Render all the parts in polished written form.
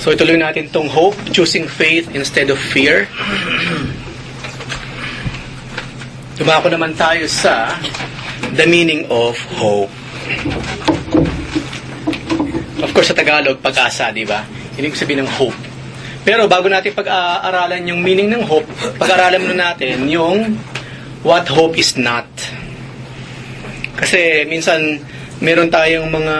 So ituloy natin tong hope, choosing faith instead of fear. Tumako naman tayo sa the meaning of hope. Of course, sa Tagalog, pag-asa, di ba? Hindi ko sabihin ng hope. Pero bago natin pag-aaralan yung meaning ng hope, pag-aaralan muna natin yung what hope is not. Kasi minsan, meron tayong mga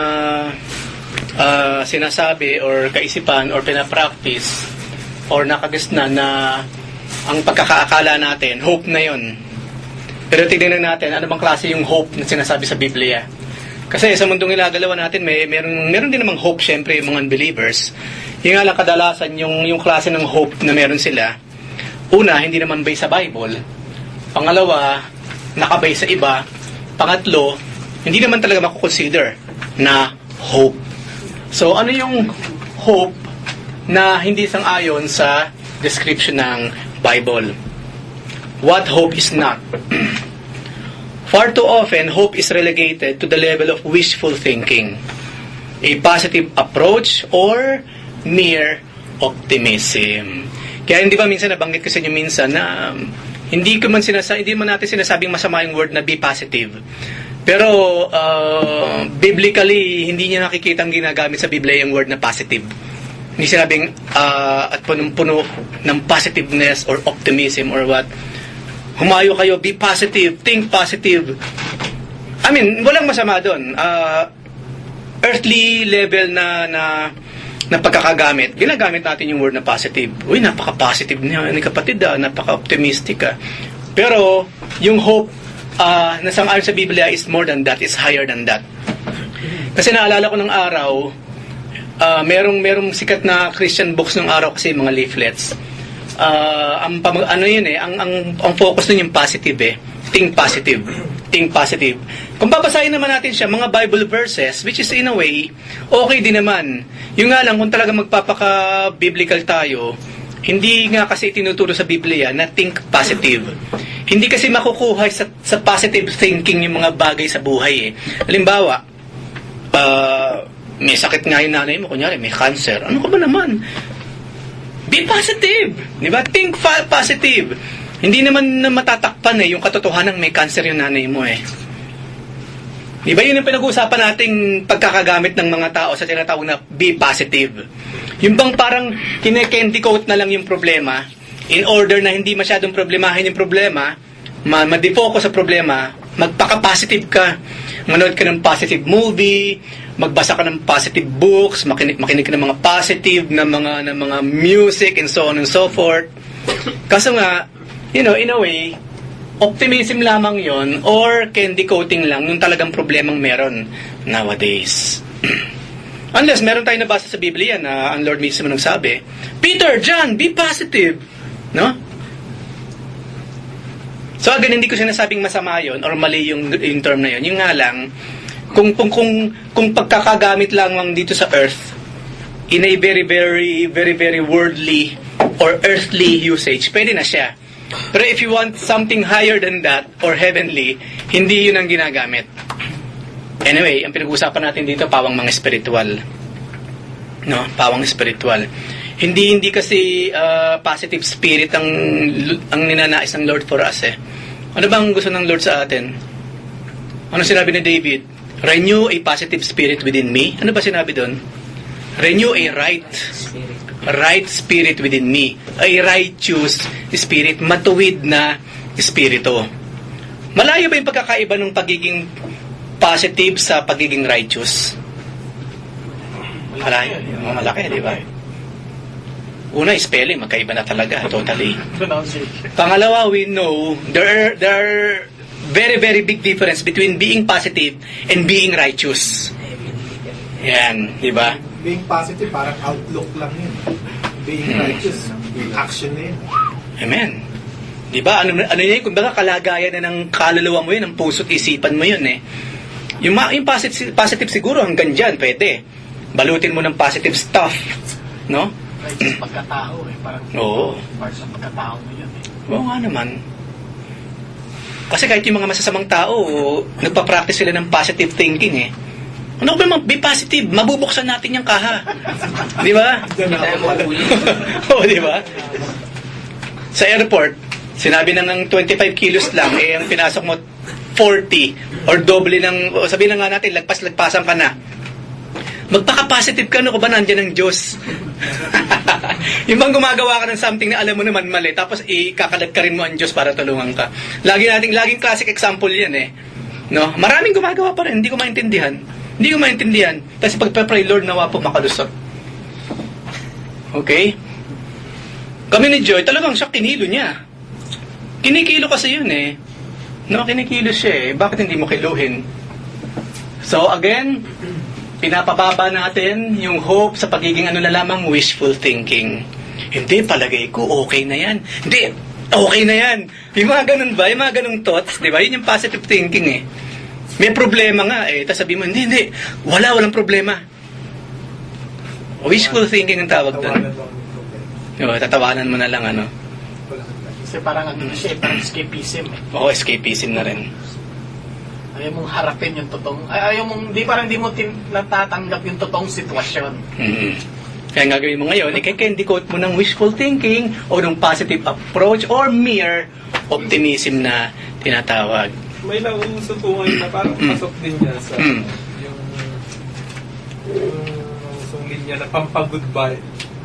sinasabi or kaisipan or pinapractice or nakagisna na ang pagkakaakala natin, hope na yon. Pero tignan natin, ano bang klase yung hope na sinasabi sa Biblia? Kasi sa mundong ilagalawan natin, meron din namang hope, syempre, yung mga unbelievers. Yung nga lang kadalasan, yung klase ng hope na meron sila, una, hindi naman based sa Bible. Pangalawa, nakabase sa iba. Pangatlo, hindi naman talaga makukonsider na hope. So, ano yung hope na hindi sang-ayon sa description ng Bible? What hope is not? Far too often, hope is relegated to the level of wishful thinking, a positive approach, or mere optimism. Kaya hindi ba minsan nabanggit ko sa inyo minsan na hindi man natin sinasabing masama yung word na be positive. Pero biblically, hindi niya nakikitang ginagamit sa Biblia yung word na positive. Hindi sinabing at punong-puno ng positiveness or optimism or what. Humayo kayo, be positive, think positive. I mean, walang masama doon. Earthly level na pagkakagamit, ginagamit natin yung word na positive. Uy, napaka-positive niya ni kapatid, napaka-optimistic ka. Pero, yung hope na sang-ayon sa Biblia is more than that, is higher than that. Kasi naalala ko ng araw, merong sikat na Christian books ng araw kasi mga leaflets. Ang focus nun yung positive think positive. Think positive. Kung babasahin naman natin siya, mga Bible verses, which is in a way, okay din naman. Yung nga lang, kung talaga magpapaka-biblical tayo, hindi nga kasi tinuturo sa Biblia na think positive. Hindi kasi makukuha sa positive thinking yung mga bagay sa buhay Halimbawa, may sakit nga yung nanay mo, kunyari, may cancer. Ano ka ba naman? Be positive. Di ba? Think positive. Hindi naman na matatakpan yung katotohanan may cancer yung nanay mo Di ba yun ang pinag-uusapan nating pagkakagamit ng mga tao sa tinatawag na be positive. Yung bang parang kine-candy coat na lang yung problema in order na hindi masyadong problemahin yung problema, ma-defocus sa problema, magpaka-positive ka. Manood ka ng positive movie, magbasa ka ng positive books, makinig ka ng mga positive na mga music and so on and so forth. Kaso nga, in a way, optimism lamang yon or candy coating lang yung talagang problemang meron nowadays. Unless meron tayong nabasa sa Biblia na ang Lord mismo nagsabi, Peter, John, be positive. No? So again, hindi ko sinasabing masama yon or mali yung term na yon. Yung nga lang, kung pagkakagamit lang dito sa earth in a very, very, very, very worldly or earthly usage, pwede na siya. Pero if you want something higher than that or heavenly, hindi yun ang ginagamit. Anyway, ang pinag-uusapan natin dito, pawang mga spiritual. No? Pawang spiritual. Hindi kasi positive spirit ang ninanais ng Lord for us Ano bang gusto ng Lord sa atin? Ano sinabi ni David? Renew a positive spirit within me. Ano ba sinabi doon? Renew a right spirit within me. A righteous spirit. Matuwid na espiritu. Malayo ba yung pagkakaiba ng pagiging positive sa pagiging righteous? Malayo. Malaki, di ba? Una, spelling, magkaiba na talaga, totally. Pangalawa, we know there are very, very big difference between being positive and being righteous. Yan, di ba? Being positive, parang outlook lang yun. Being righteous, action na yun. Amen. Di ba? Ano yun? Kung baka kalagayan na ng kaluluwa mo yun, ng puso't isipan mo yun Yung positive siguro, hanggang dyan, pwede. Balutin mo ng positive stuff. No? Sa pagkatao parang parts sa pagkatao mo yun Oo nga naman. Kasi kahit yung mga masasamang tao, nagpa-practice sila ng positive thinking Ano ba, be positive, mabubuksan natin yung kaha. Di ba? Diyan na ako pala. Oo, di ba? Sa airport, sinabi na ng 25 kilos lang, eh, ang pinasok mo 40 or doble ng, o sabihin na nga natin, lagpas-lagpasan ka na. Magpaka-positive ka, ano ko ba, nandiyan ang Diyos? Yung bang gumagawa ka ng something na alam mo naman mali, tapos ikakalag ka rin mo ang Diyos para tulungan ka. Laging classic example yan eh. No? Maraming gumagawa pa rin, hindi ko maintindihan. Tapos pagpa-pray, Lord, nawa po makalusot. Okay? Kami ni Joy, talagang siya kinilo niya. Kinikilo kasi yun eh. No, kinikilo siya eh. Bakit hindi mo kiluhin? So again, pinapababa natin yung hope sa pagiging ano na lamang wishful thinking. Hindi, palagay ko, okay na yan. Hindi, okay na yan. Yung mga ganun ba? Yung mga ganung thoughts, di ba? Yun yung positive thinking eh. May problema nga eh. Tapos sabi mo, hindi. Walang problema. Wishful thinking ang tawag doon. Tawanan mo ang problema. Tatawanan mo na lang ano. Kasi parang ano na siya, parang escapism eh. Oo, escapism na rin. Ayaw mong harapin yung totoong, ayaw mong, parang di mo natatanggap yung totoong sitwasyon. Mm-hmm. Kaya nga gawin mo ngayon, i-candy coat mo ng wishful thinking o ng positive approach or mere optimism na tinatawag. May nauuso po ngayon na parang pasok din niya sa yung linya na pampag-good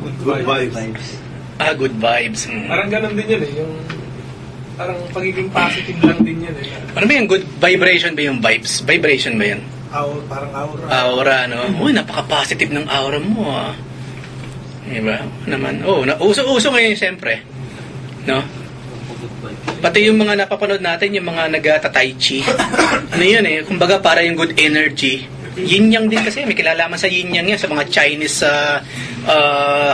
Good vibes. Good vibes. Parang ganun din yun eh. Yung parang pagiging positive lang din yan eh. Ano ba yung good vibration ba yung vibes? Vibration ba yan? Parang aura. Aura, no? Uy, napaka-positive ng aura mo, ah. Diba? Naman. Uso-uso ngayon, siyempre. No? Pati yung mga napapanood natin, yung mga nag-tai chi. Ano yun eh? Kumbaga, para yung good energy. Yin-yang din kasi. May kilalaman sa yin-yang yan sa mga Chinese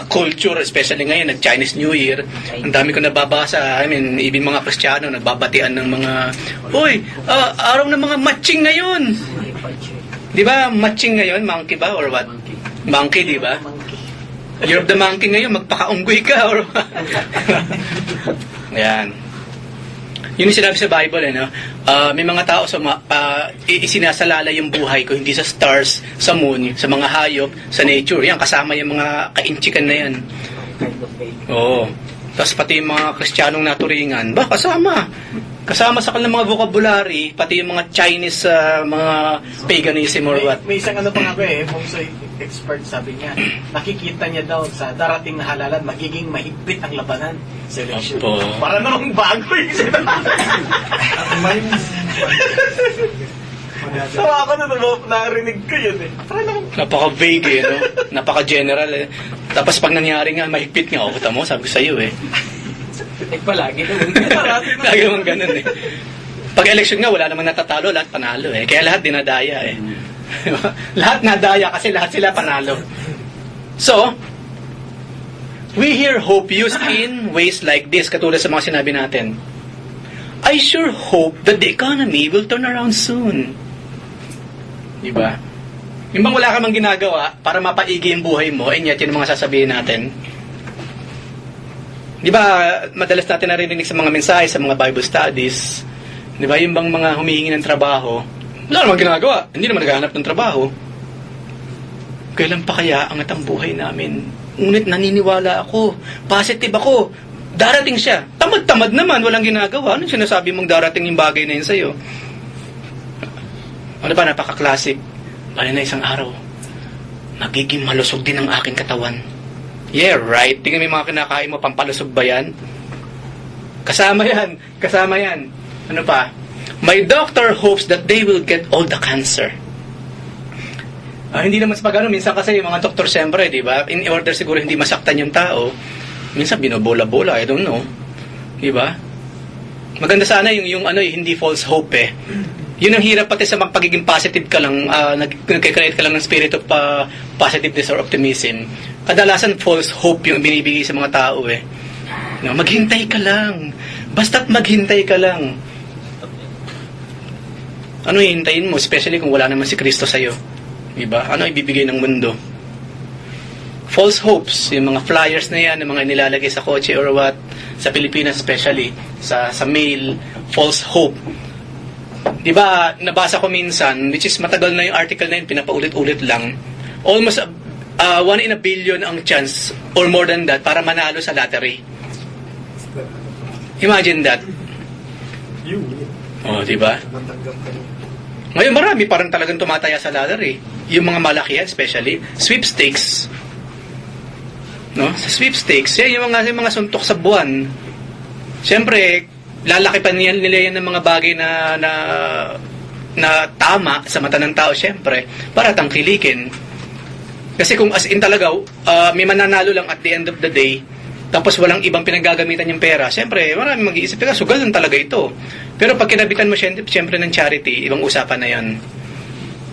culture, especially ngayon, nag-Chinese New Year. Ang dami ko nababasa. I mean, even mga Kristiyano, nagbabatian ng mga, uy, araw ng mga matching ngayon. Di ba? Matching ngayon? Monkey ba? Or what? Monkey, di ba? Year of the monkey ngayon, magpaka-unggoy ka. Or Ayan. Yun yung sinabi sa Bible, no? May mga tao isinasalala yung buhay ko, hindi sa stars, sa moon, sa mga hayop, sa nature. Yan, kasama yung mga kainchikan na yan. Oo. Tapos pati yung mga Kristiyanong naturingan, kasama. Kasama sa kanilang mga vocabulary, pati yung mga Chinese, mga paganism or what. May isang ano pa nga ba eh, kung sa expert sabi niya, nakikita niya daw sa darating na halalan, magiging mahigpit ang labanan sa election. Opo. Para namang bago yung sinabi. So ako narinig ko yun eh. Para namang Napaka-vague eh, no? Napaka-general eh. Tapos pag nangyari nga, mahigpit nga, kita mo, sabi ko sa'yo eh. palagi naman. Lagi naman ganun eh. Pag election nga, wala namang natatalo, lahat panalo eh. Kaya lahat dinadaya eh. Lahat nadaya kasi lahat sila panalo. So, we hear hope used in ways like this, katulad sa mga sinabi natin. I sure hope that the economy will turn around soon. Diba? Yung bang wala ka mang ginagawa para mapaigi yung buhay mo, and yet yun ang mga sasabihin natin. Di ba, madalas natin narinig sa mga mensahe, sa mga Bible studies, di ba, yung bang mga humihingi ng trabaho, wala namang ginagawa, hindi naman naghahanap ng trabaho. Kailan pa kaya angat ang buhay namin? Ngunit naniniwala ako, positive ako, darating siya. Tamad-tamad naman, walang ginagawa. Anong sinasabi mong darating yung bagay na yun sa'yo? Ano ba, napaka-classic. Bali na isang araw, magiging malusog din ang aking katawan. Yeah, right. Tingnan mo yung mga kinakain mo, pampalusog ba yan? Kasama yan. Ano pa? My doctor hopes that they will get all the cancer. Hindi naman sa pag-ano, minsan kasi yung mga doktor siyempre, di ba? In order siguro hindi masaktan yung tao, minsan binobola-bola, I don't know. Di ba? Maganda sana yung hindi false hope eh. Yun ang hirap pati sa pagiging positive ka lang, nagkikreate ka lang ng spirit of positiveness or optimism. Kadalasan false hope yung binibigay sa mga tao eh. No, maghintay ka lang. Basta't maghintay ka lang. Ano hihintayin mo? Especially kung wala naman si Kristo sa'yo. Diba? Ano ibibigay ng mundo? False hopes, yung mga flyers na yan, yung mga nilalagay sa kotse or what, sa Pilipinas especially, sa mail, false hope. Di ba, nabasa ko minsan, which is matagal na yung article na yun, pinapaulit-ulit lang. Almost 1 in a billion ang chance, or more than that, para manalo sa lottery. Imagine that. Oh, di ba? Matanggap ka rin. Ngayon, marami parang talagang tumataya sa lottery. Yung mga malakihan, especially, sweepstakes. No? Sa sweepstakes, yan yung mga suntok sa buwan. Siyempre, lalaki pa nila yan ng mga bagay na tama sa mata ng tao, siyempre, para tangkilikin. Kasi kung as in talaga, may mananalo lang at the end of the day, tapos walang ibang pinagagamitan yung pera, siyempre, marami mag-iisip, sugal lang talaga ito. Pero pag kinabitan mo siyempre ng charity, ibang usapan na yon.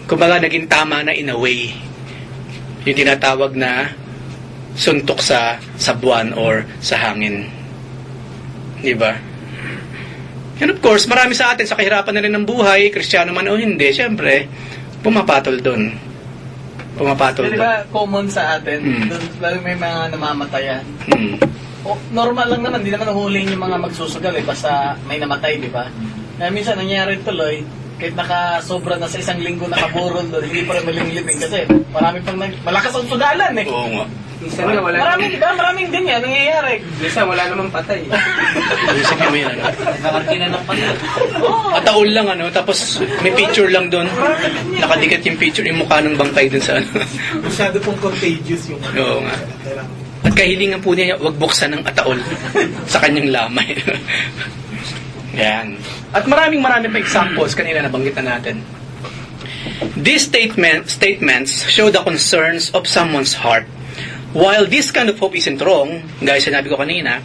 Kumbaga, naging tama na in a way. Yung tinatawag na suntok sa buwan or sa hangin. Di ba? And of course, marami sa atin sa kahirapan na rin ng buhay, Kristiyano man o hindi, siyempre, pumapatol doon. Pumapatol Di doon. ba common sa atin, Mm. doon lalo may mga namamatayan. Hmm. O, normal lang naman, di naman nahuling yung mga magsusugal basta may namatay, di ba? Kaya minsan nangyari tuloy, kahit nakasobra na sa isang linggo nakaburol doon, hindi pa rin malilibing kasi marami pang malakas ang sugalan eh. Oo nga. Minsan nga wala Maraming iba, maraming din yan nangyayari. Minsan wala namang patay. Isip mo yan, ano? Nakartina ng pala. Oo. Ataol lang, ano, tapos may picture lang doon. Nakadikit yung picture, yung mukha ng bangkay doon sa ano. Masyado pong contagious yung Oo nga. Kailangan. At kahilingan po niya, wag buksan ng ataol sa kanyang lamay. Yan. At maraming pa examples kanina nabanggit na natin. These statements show the concerns of someone's heart. While this kind of hope isn't wrong, guys, sinabi ko kanina,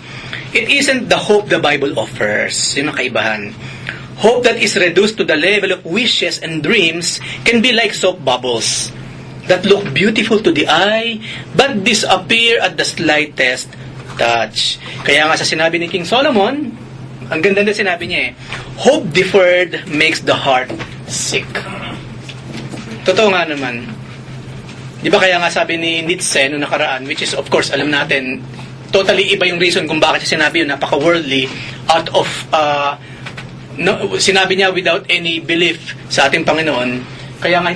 it isn't the hope the Bible offers. Yun ang kaibahan. Hope that is reduced to the level of wishes and dreams can be like soap bubbles that look beautiful to the eye but disappear at the slightest touch. Kaya nga sa sinabi ni King Solomon, ang ganda na sinabi niya eh, hope deferred makes the heart sick. Totoo nga naman. Di ba kaya nga sabi ni Nietzsche noong nakaraan, which is of course alam natin, totally iba yung reason kung bakit siya sinabi yun, napaka-worldly, out of, sinabi niya without any belief sa ating Panginoon. Kaya nga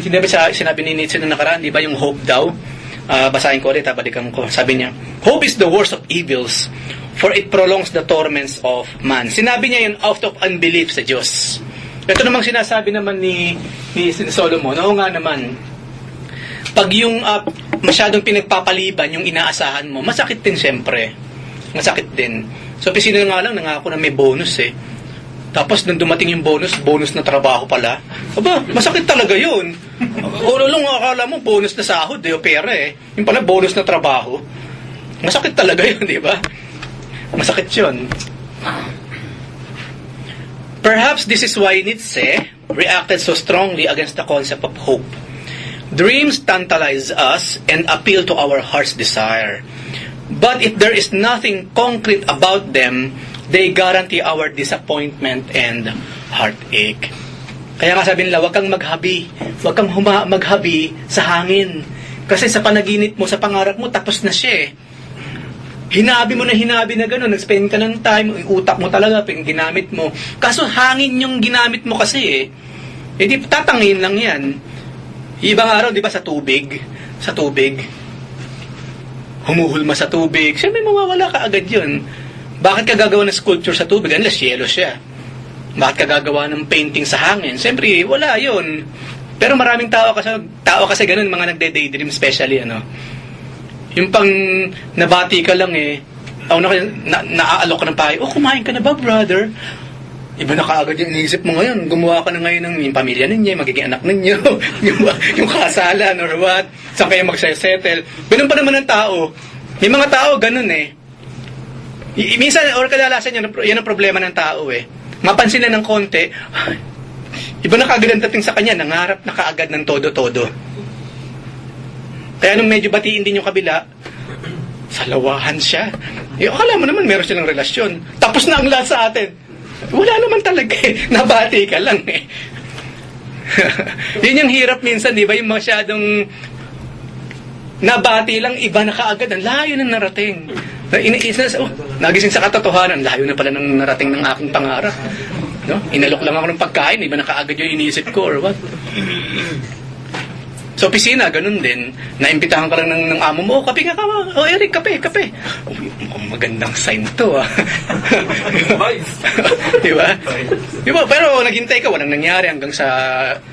sinabi ni Nietzsche noong nakaraan, di ba yung hope daw, basahin ko ulit, balikan ko, sabi niya, hope is the worst of evils, for it prolongs the torments of man. Sinabi niya yun out of unbelief sa Diyos. Ito namang sinasabi naman ni Solomon, oo nga naman, pag yung masyadong pinagpapaliban yung inaasahan mo, masakit din siyempre. Masakit din. So, pisino nga lang, nangako na may bonus eh. Tapos, nung dumating yung bonus na trabaho pala, aba, masakit talaga yun. Lang akala mo, bonus na sahod o pera eh. Yung pala, bonus na trabaho. Masakit talaga yun, di ba? Masakit yun. Perhaps this is why Nietzsche reacted so strongly against the concept of hope. Dreams tantalize us and appeal to our heart's desire. But if there is nothing concrete about them, they guarantee our disappointment and heartache. Kaya nga sabi nila, huwag kang maghabi. Huwag kang maghabi sa hangin. Kasi sa panaginip mo, sa pangarap mo, tapos na siya eh. Hinabi na gano'n, nag-spend ka ng time, yung utak mo talaga, ginamit mo. Kaso hangin yung ginamit mo kasi eh. Eh di tatangin lang yan. Ibang araw, di ba, sa tubig, humuhulma sa tubig, siyempre mawawala ka agad yun. Bakit ka gagawa ng sculpture sa tubig? Unless yellow siya. Bakit ka gagawa ng painting sa hangin? Siyempre, wala yun. Pero maraming tao kasi ganun, mga nagde-daydream, especially, ano. Yung pang nabati ka lang eh, naaalok ka ng pahay, kumain ka na ba, brother? Iba na kaagad yung iniisip mo ngayon. Gumawa ka na ngayon ng yung pamilya ninyo, magiging anak ninyo, yung kasalan or what, saan kayo magsettle. Ganun pa naman ang tao. May mga tao ganun eh. Minsan, or kadalasan yan ang problema ng tao eh. Mapansin na ng konti, iba na kaagad ang dating sa kanya, nangarap na kaagad ng todo-todo. Kaya nung medyo batiin din yung kabila, salawahan siya. Akala mo naman meron silang relasyon. Tapos na ang lahat sa atin. Wala naman talaga eh. Nabati ka lang eh. Yun yung hirap minsan, di ba? Yung masyadong nabati lang, iba na kaagad. Ang layo na narating. Nagising sa katotohanan, layo na pala ng narating ng aking pangarap. No? Inalok lang ako ng pagkain, di ba nakaagad yung iniisip ko or what? Sa opisina, ganun din. Naimbitahan ka lang ng amo mo, kape ka ka. Oh, Eric, kape. Uy, mukhang magandang sign to, ah. Di ba? Di ba? Pero naghintay ka, walang nangyari hanggang sa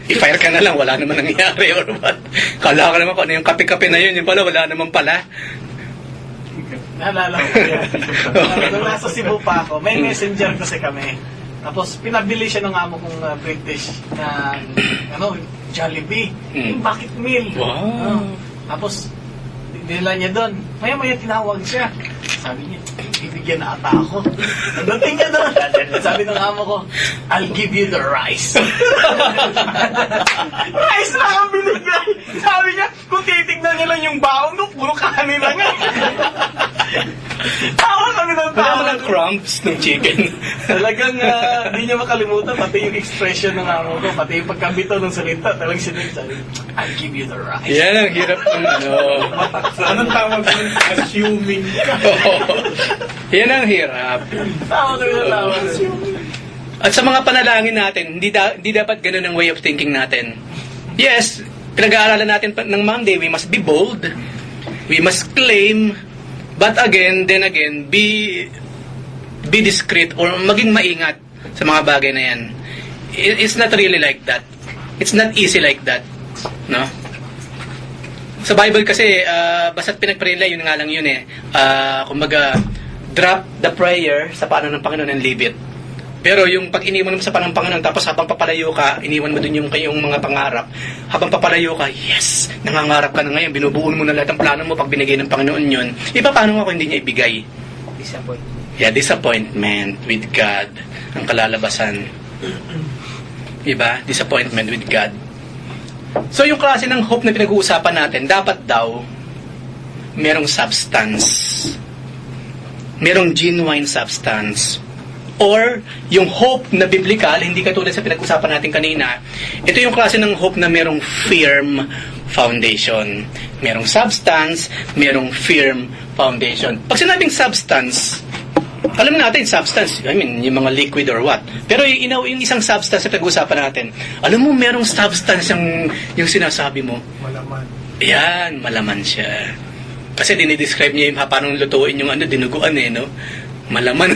i-fire ka na lang, wala naman nangyari or what. Kala ka naman kung ano yung kape-kape na yun, yung pala, wala naman pala. Naalala ko yan. Nung nasa Cebu pa ako, may messenger kasi kami. Tapos pinabili siya ng amo kong British na Jollibee. Yung bucket meal. Wow. Tapos dinala niya doon. Maya-maya tinawag siya. Sabi niya, bibigyan na ata ako. Nagdating niya doon. Sabi ng amo ko, I'll give you the rice. Rice na ang binigay. Sabi niya, kung titignan niya lang yung baon, no, puro kanin lang. Tawa kami ng Wala tawa. mo ng crumbs ng chicken. Talagang hindi niya makalimutan, pati yung expression ng amo ko, pati yung pagkabito ng salita, talagang sinunod sabi, I'll give you the rice. Yan ang hirap ng ano. Anong tawag doon? Assuming ka. Yan ang hirap. Tawa kami ng tawa. At sa mga panalangin natin, hindi dapat ganun ang way of thinking natin. Yes, pinag-aaralan natin ng Monday, we must be bold, we must claim, but then again, be discreet or maging maingat sa mga bagay na yan. It's not really like that. It's not easy like that. No? Sa Bible kasi, basta't pinag-pray nila, yun nga lang yun eh. Kumbaga, drop the prayer sa paanan ng Panginoon and leave it. Pero yung pag iniwan mo sa paanan ng Panginoon, tapos habang papalayo ka, iniwan mo dun yung mga pangarap. Habang papalayo ka, yes, nangangarap ka na ngayon, binubuon mo na lahat ng plano mo pag binigay ng Panginoon yun. Iba paano ako hindi niya ibigay? Disappointment. Yeah, disappointment with God ang kalalabasan. Diba? Disappointment with God. So yung klase ng hope na pinag-uusapan natin, dapat daw merong substance. Merong genuine substance. Or yung hope na biblical, hindi katulad sa pinag-usapan natin kanina, ito yung klase ng hope na merong firm foundation. Merong substance, merong firm foundation. Pag sinabing substance, alam natin substance, I mean, yung mga liquid or what. Pero yung isang substance na pinag-usapan natin, alam mo merong substance yung sinasabi mo. Malaman. Yan, malaman siya. Kasi dinidescribe niya yung paano lutuin yung dinuguan no? Malaman.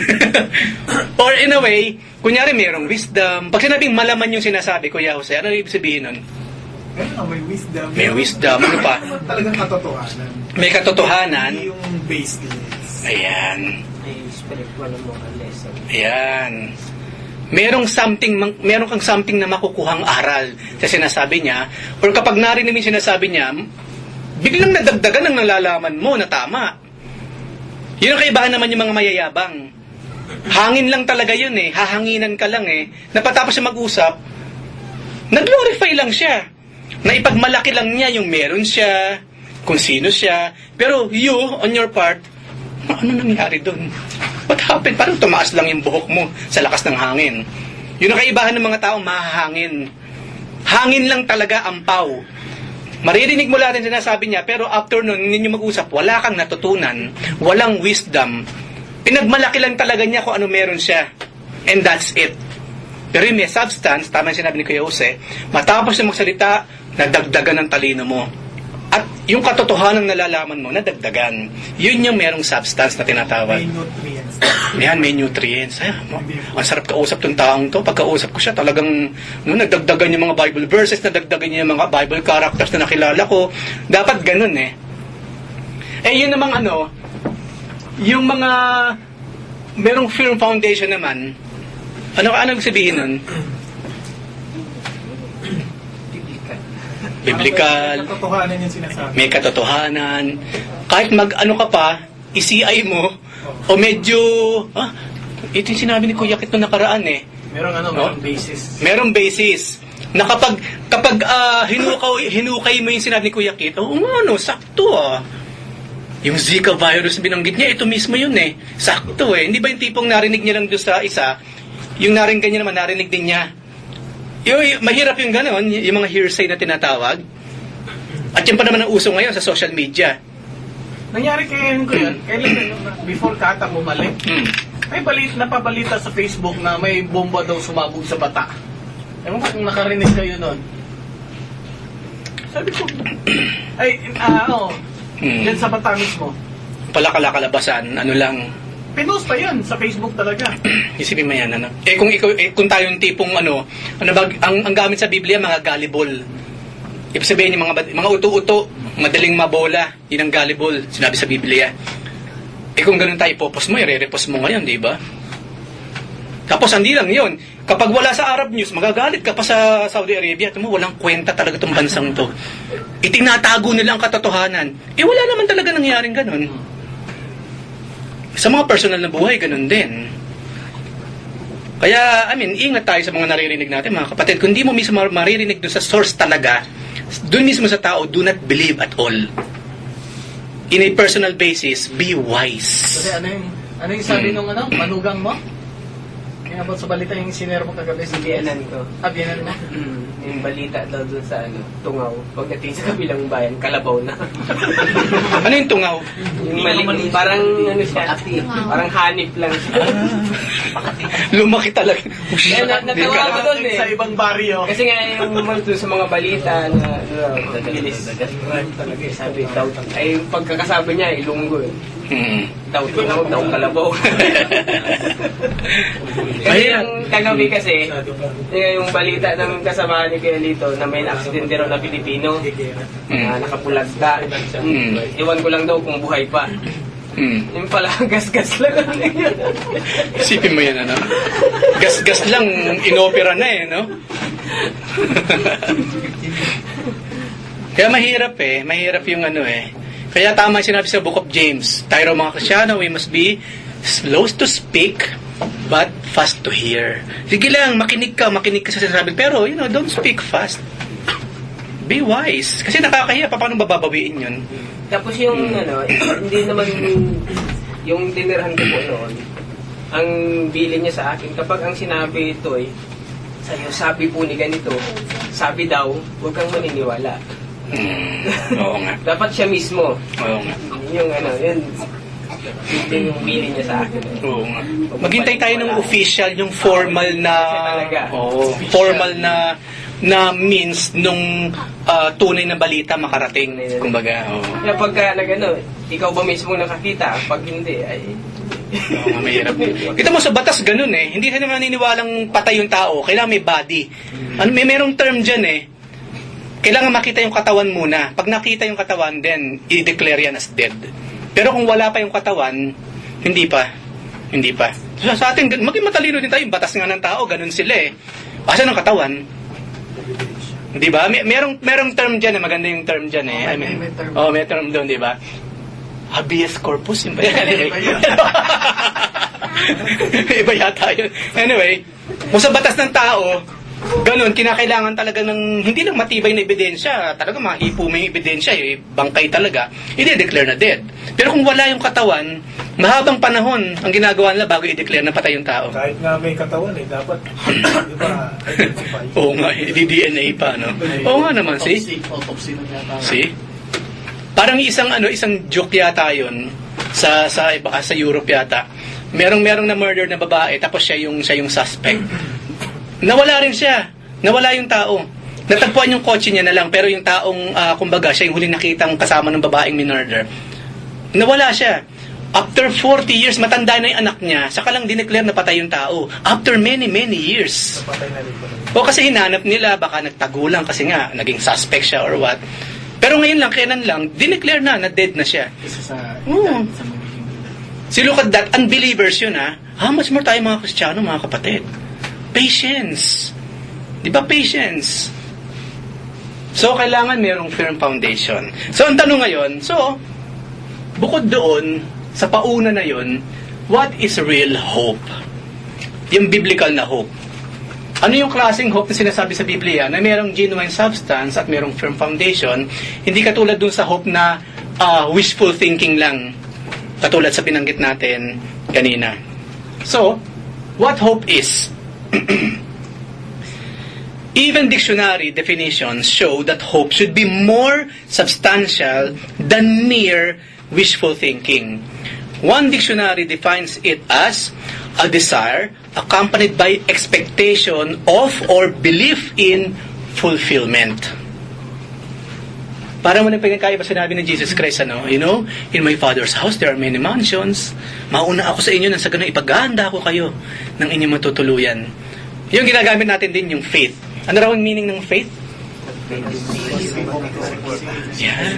Or in a way, kunyari mayroong wisdom. Pag sinabing malaman yung sinasabi, Kuya Jose, ano ibig sabihin nun? May wisdom. May wisdom, ano pa? Talagang katotohanan. May katotohanan. Hindi yung baseless. Ayan. May spiritual mo ang lesson. Ayan. Meron kang something na makukuhang aral sa sinasabi niya. Or kapag narinig mo yung sinasabi niya, biglang nadagdagan ang nalalaman mo na tama. Yun ang kaibahan naman yung mga mayayabang. Hangin lang talaga yun eh. Hahanginan ka lang eh. Napatapos siya mag-usap, nag-glorify lang siya. Naipagmalaki lang niya yung meron siya, kung sino siya. Pero you, on your part, ano nangyari doon? What happened? Parang tumaas lang yung buhok mo sa lakas ng hangin. Yun ang kaibahan ng mga taong mahahangin. Hangin lang talaga ang ampaw. Maririnig mo lahat yung sinasabi niya, pero after nun, ninyo mag-usap, wala kang natutunan, walang wisdom. Pinagmalaki lang talaga niya kung ano meron siya. And that's it. Pero yung may substance, tama yung sinabi ni Kuya Jose, matapos na magsalita, nadagdagan ng talino mo. At yung katotohanan na nalalaman mo, nadagdagan. Yun yung merong substance na tinatawag. May nutrients. Yan, may nutrients. Ay, ang sarap kausap tong taong to. Pagkausap ko siya, talagang nagdagdagan yung mga Bible verses, nadagdagan niya yung mga Bible characters na nakilala ko. Dapat ganun eh. Eh, yun namang yung mga merong firm foundation naman, ano sabihin nun? Biblical. May katotohanan yung sinasabi. May katotohanan. Kahit mag-ano ka pa, i-CI mo, o medyo, ito yung sinabi ni Kuya Kit nung nakaraan eh. Merong basis. Merong basis. Na kapag hinukay mo yung sinabi ni Kuya Kit, sakto Yung Zika virus binanggit niya, ito mismo yun eh. Sakto eh. Hindi ba yung tipong narinig niya lang doon sa isa, yung narinig niya naman, narinig din niya. Yung mahirap yung gano'n, yung mga hearsay na tinatawag. At yan pa naman ang uso ngayon sa social media. Nangyari kay ko yun, kailan before Kata bumalik, napabalita sa Facebook na may bomba daw sumabog sa bata. Ewan ko kung nakarinig kayo nun. Sabi ko, yan sa bata mismo. Palakalabasan, ano lang. Pinost pa yun sa Facebook talaga. Isipin mo yan, ano? Kung tayong tipong ang gamit sa Biblia, mga gullible. Ibig sabihin yung mga uto-uto, madaling mabola, yun ang gullible, sinabi sa Biblia. Kung ganun tayo ipopost mo, i-repost mo ngayon, di ba? Tapos hindi lang yun. Kapag wala sa Arab News, magagalit ka pa sa Saudi Arabia. Ito mo, walang kwenta talaga itong bansang to. Itinatago nila ang katotohanan. Wala naman talaga nangyaring ganun. Sa mga personal na buhay, ganun din. Kaya, ingat tayo sa mga naririnig natin, mga kapatid. Kung di mo mismo maririnig doon sa source talaga, doon mismo sa tao, do not believe at all. In a personal basis, be wise. Kasi ano yung sabi nung manugang mo? Kaya about sa balita yung sinero mo kagabi sa Biyanan ko. Biyanan mo? Yung balita daw dun sa Tungaw. Pagdating sa kabilang bayan, kalabaw na. Ano yung tungaw? Yung mali, parang siya, parang hanip lang siya. Lumaki talaga. Kaya natawa ko doon eh. Sa ibang baryo. Kasi nga yung dun sa mga balita na bilis. Talaga sabi daw. Ay yung pagkakasabi niya, Ilonggo eh. Daw Tungaw, daw kalabaw. Kasi yung kagabi kasi, yung balita ng kasama ni Kuya Lito na may aksidente raw na Pilipino na nakapulagda. Iwan ko lang daw kung buhay pa. Yung pala, gas-gas lang. Isipin mo yan, ano? Gas-gas lang, inopera na no? Kaya mahirap yung Kaya tama yung sinabi sa Book of James. Tayo mga Kristyano, we must be slow to speak, but fast to hear. Sige lang, makinig ka sa sinasabi. Pero, don't speak fast. Be wise. Kasi nakakahiya, paano bababawiin yun? Tapos yung hindi naman yung tinirahan ko po noon, ang bilin niya sa akin, kapag ang sinabi ito sa'yo, sabi po ni ganito, sabi daw, huwag kang maniniwala. Oo nga. Dapat siya mismo. Oo nga. Yung yung bilin niya sa akin. Oo nga. Maghintay tayo ng official, yung formal na formal na means nung tunay na balita makarating. Kumbaga, Kaya pagka ikaw ba mismo nakakita? Pag hindi, ay... Oo nga, mahirap. Kita mo sa batas ganun Hindi sila naniniwalang patay yung tao. Kailangan may body. Merong term dyan Kailangan makita yung katawan muna. Pag nakita yung katawan, then i-declare yan as dead. Pero kung wala pa yung katawan, hindi pa. So, sa atin, maging matalino din tayo. Yung batas nga ng tao, ganun sila Asan ang katawan? Di ba? Merong term dyan maganda yung term dyan may term doon, di ba? Habeas corpus, yun ba yan? Iba yata yun. Anyway, kung sa batas ng tao, ganun, kinakailangan talaga ng hindi lang matibay na ebidensya, talaga mahipo may ebidensya, bangkay talaga, i-declare na dead. Pero kung wala yung katawan, mahabang panahon ang ginagawa nila bago i-declare na patay yung tao. Kahit nga may katawan dapat, di ba, identify. Oo nga, di-DNA pa, no? Oo nga naman, Autopsy na yata. See? Parang isang joke yata yun sa Europe yata. Merong na murder na babae, tapos siya yung suspect. Nawala rin siya. Nawala yung tao. Natagpuan yung kotse niya na lang, pero yung taong, kumbaga, siya yung huling nakitang kasama ng babaeng minurder. Nawala siya. After 40 years, matanda na yung anak niya, saka lang dineclare na patay yung tao. After many years. Napatay na rin pala. O kasi hinanap nila, baka nagtago lang kasi nga, naging suspect siya or what. Pero ngayon lang, kailan lang, dineclare na dead na siya. Isa sa Si look at that, unbelievers yun How much more tayo mga Kristiyano, mga kapatid? Patience. Di ba patience? So, kailangan mayroong firm foundation. So, ang tanong ngayon, bukod doon, sa pauna na yun, what is real hope? Yung biblical na hope. Ano yung klaseng hope na sinasabi sa Biblia? Na mayroong genuine substance at mayroong firm foundation, hindi katulad dun sa hope na wishful thinking lang. Katulad sa binanggit natin kanina. So, what hope is? Even dictionary definitions show that hope should be more substantial than mere wishful thinking. One dictionary defines it as a desire accompanied by expectation of or belief in fulfillment. Para mo nang pinagkaiba sinabi ni Jesus Christ, you know, in my Father's house there are many mansions. Mauna ako sa inyo nang sa ganun ipagahanda ko kayo ng inyong matutuluyan. Yung ginagamit natin din yung faith. Ano raw ang meaning ng faith? Yeah.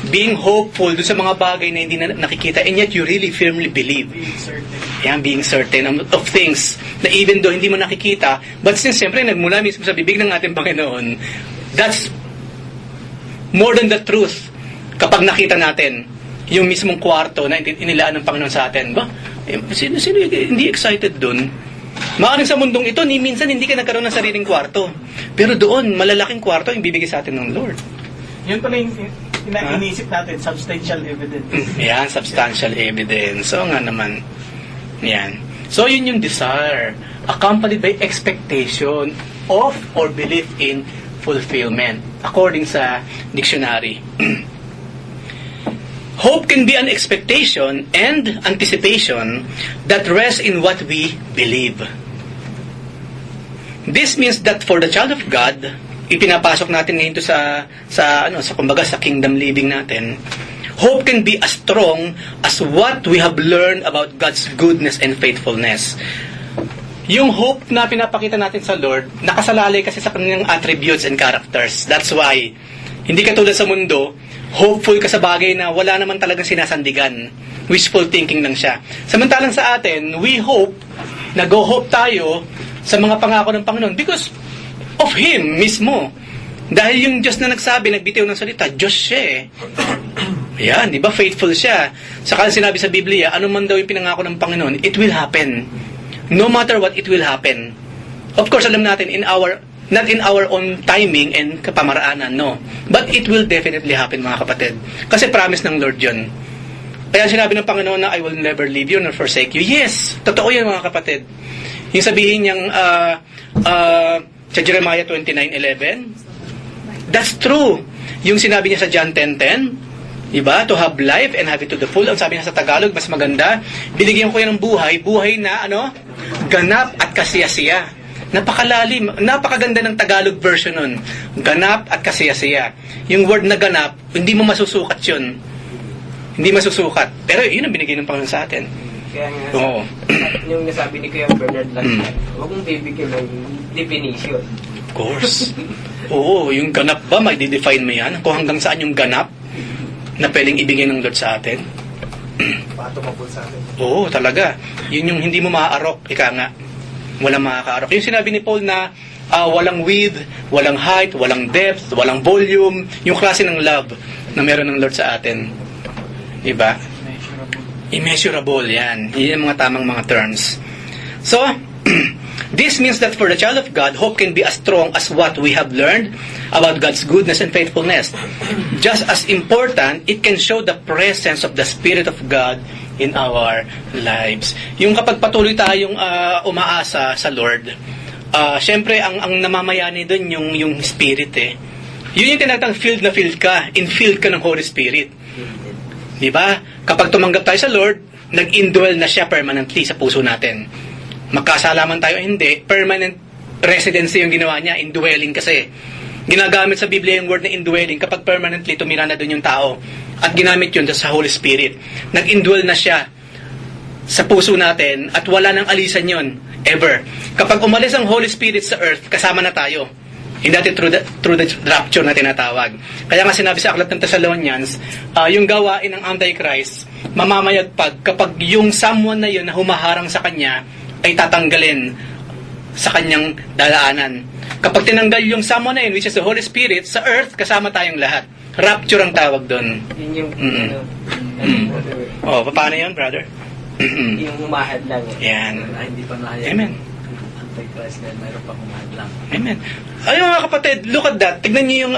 Being hopeful doon sa mga bagay na hindi na nakikita and yet you really firmly believe. Yan, being certain of things na even though hindi mo nakikita, but since siyempre nagmula mismo sa bibig ng ating Panginoon, that's more than the truth kapag nakita natin yung mismong kwarto na inilaan ng Panginoon sa atin. Ba? Sino hindi excited doon? Maaaring sa mundong ito, minsan hindi ka nagkaroon ng sariling kwarto. Pero doon, malalaking kwarto yung bibigay sa atin ng Lord. Yun pala yung iniisip natin, substantial evidence. Yan, substantial evidence. So nga naman. Yan. So yun yung desire, accompanied by expectation of or belief in fulfillment, according sa dictionary. Hope can be an expectation and anticipation that rests in what we believe. This means that for the child of God, ipinapasok natin ngayon to sa kumbaga sa kingdom living natin. Hope can be as strong as what we have learned about God's goodness and faithfulness. Yung hope na pinapakita natin sa Lord, nakasalalay kasi sa kanyang attributes and characters. That's why, hindi katulad sa mundo, hopeful ka sa bagay na wala naman talagang sinasandigan. Wishful thinking lang siya. Samantalang sa atin, we hope, nag-hope tayo sa mga pangako ng Panginoon because of Him mismo. Dahil yung Diyos na nagsabi, nagbitiw ng salita, Diyos siya eh. Yan, di ba? Faithful siya. Saka sinabi sa Biblia, ano man daw yung pinangako ng Panginoon, it will happen. No matter what, it will happen. Of course, alam natin, not in our own timing and kapamaraanan, no. But it will definitely happen, mga kapatid. Kasi promise ng Lord yun. Kaya sinabi ng Panginoon na, I will never leave you nor forsake you. Yes, totoo yan, mga kapatid. Yung sabihin niyang, sa Jeremiah 29:11, that's true. Yung sinabi niya sa John 10:10, diba? To have life and have it to the full. Ang sabi niya sa Tagalog, mas maganda, binigyan ko yan ng buhay na ganap at kasiyasiya. Napakalalim, napakaganda ng Tagalog version nun. Ganap at kasiyasiya. Yung word na ganap, hindi mo masusukat yun. Hindi masusukat. Pero yun ang binigay ng Panginoon sa atin. Kaya nga, Oo. yung nasabi ni Kuya Bernard last time, huwag mong bibigyan ng definition. Of course. Oo, yung ganap ba, may define mo yan? Kung hanggang saan yung ganap na pwedeng ibigay ng Lord sa atin? Patumabol sa atin. Oo, talaga. Yun yung hindi mo maaarok, ika nga. Walang makakaarok. Yung sinabi ni Paul na walang width, walang height, walang depth, walang volume, yung klase ng love na meron ng Lord sa atin. Diba? Immeasurable, yan. Yan yung mga tamang mga terms. So, this means that for the child of God, hope can be as strong as what we have learned about God's goodness and faithfulness. Just as important, it can show the presence of the Spirit of God in our lives. Yung kapag patuloy tayong umaasa sa Lord, syempre ang namamayani doon yung Spirit eh. Yun yung tinatang filled ka, infilled ka ng Holy Spirit. Di ba? Kapag tumanggap tayo sa Lord, nag-indwell na siya permanently sa puso natin. Magkasalaman tayo hindi, permanent residency yung ginawa niya, indwelling kasi. Ginagamit sa Biblia yung word na indwelling kapag permanently tumira na doon yung tao. At ginamit yun sa Holy Spirit. Nag-indwell na siya sa puso natin at wala nang alisan yun, ever. Kapag umalis ang Holy Spirit sa earth, kasama na tayo. Hindi natin through the rapture na tinatawag. Kaya nga sinabi sa Aklat ng Thessalonians, yung gawain ng Antichrist, mamamayagpag kapag yung someone na yun na humaharang sa kanya ay tatanggalin sa kanyang dalaanan. Kapag tinanggal yung someone na yun, which is the Holy Spirit, sa earth, kasama tayong lahat. Rapture ang tawag doon. Yun yung, Paano yun, brother? yung humahad lang. Yan. Hindi pa nahayag. Amen. Antichrist dahil mayroon pa humahad lang. Amen. Ayun mga kapatid, look at that. Tignan niyo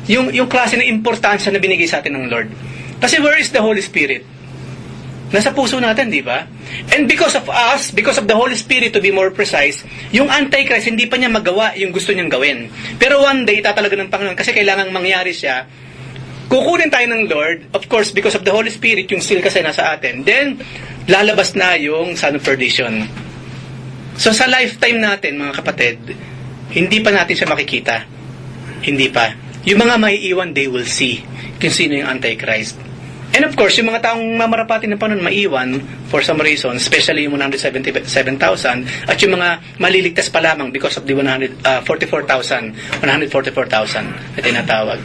yung klase ng importansya na binigay sa atin ng Lord. Kasi where is the Holy Spirit? Nasa puso natin, di ba? And because of us, because of the Holy Spirit to be more precise, yung Antichrist, hindi pa niya magawa yung gusto niyang gawin. Pero one day, tatalaga ng Panginoon, kasi kailangang mangyari siya, kukunin tayo ng Lord, of course, because of the Holy Spirit, yung seal kasi nasa atin. Then, lalabas na yung son of perdition. So sa lifetime natin, mga kapatid, hindi pa natin siya makikita. Hindi pa. Yung mga maiiwan, they will see kung sino yung Antichrist. And of course, yung mga taong mamarapati ng Panginoon maiwan for some reason, especially yung 177,000 at yung mga maliligtas pa lamang because of the 144,000 na tinatawag.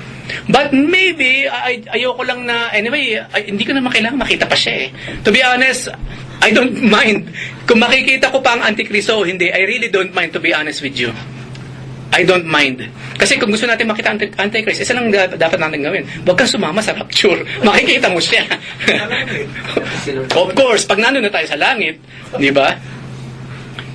But maybe, ayoko lang na, anyway, hindi ko naman kailangan makita pa siya eh. To be honest, I don't mind. Kung makikita ko pa ang Antikristo o hindi, I really don't mind, to be honest with you. I don't mind. Kasi kung gusto natin makita ang Antichrist, isa lang dapat natin gawin. Huwag kang sumama sa rapture. Makikita mo siya. Of course, pag nandun na tayo sa langit, di ba?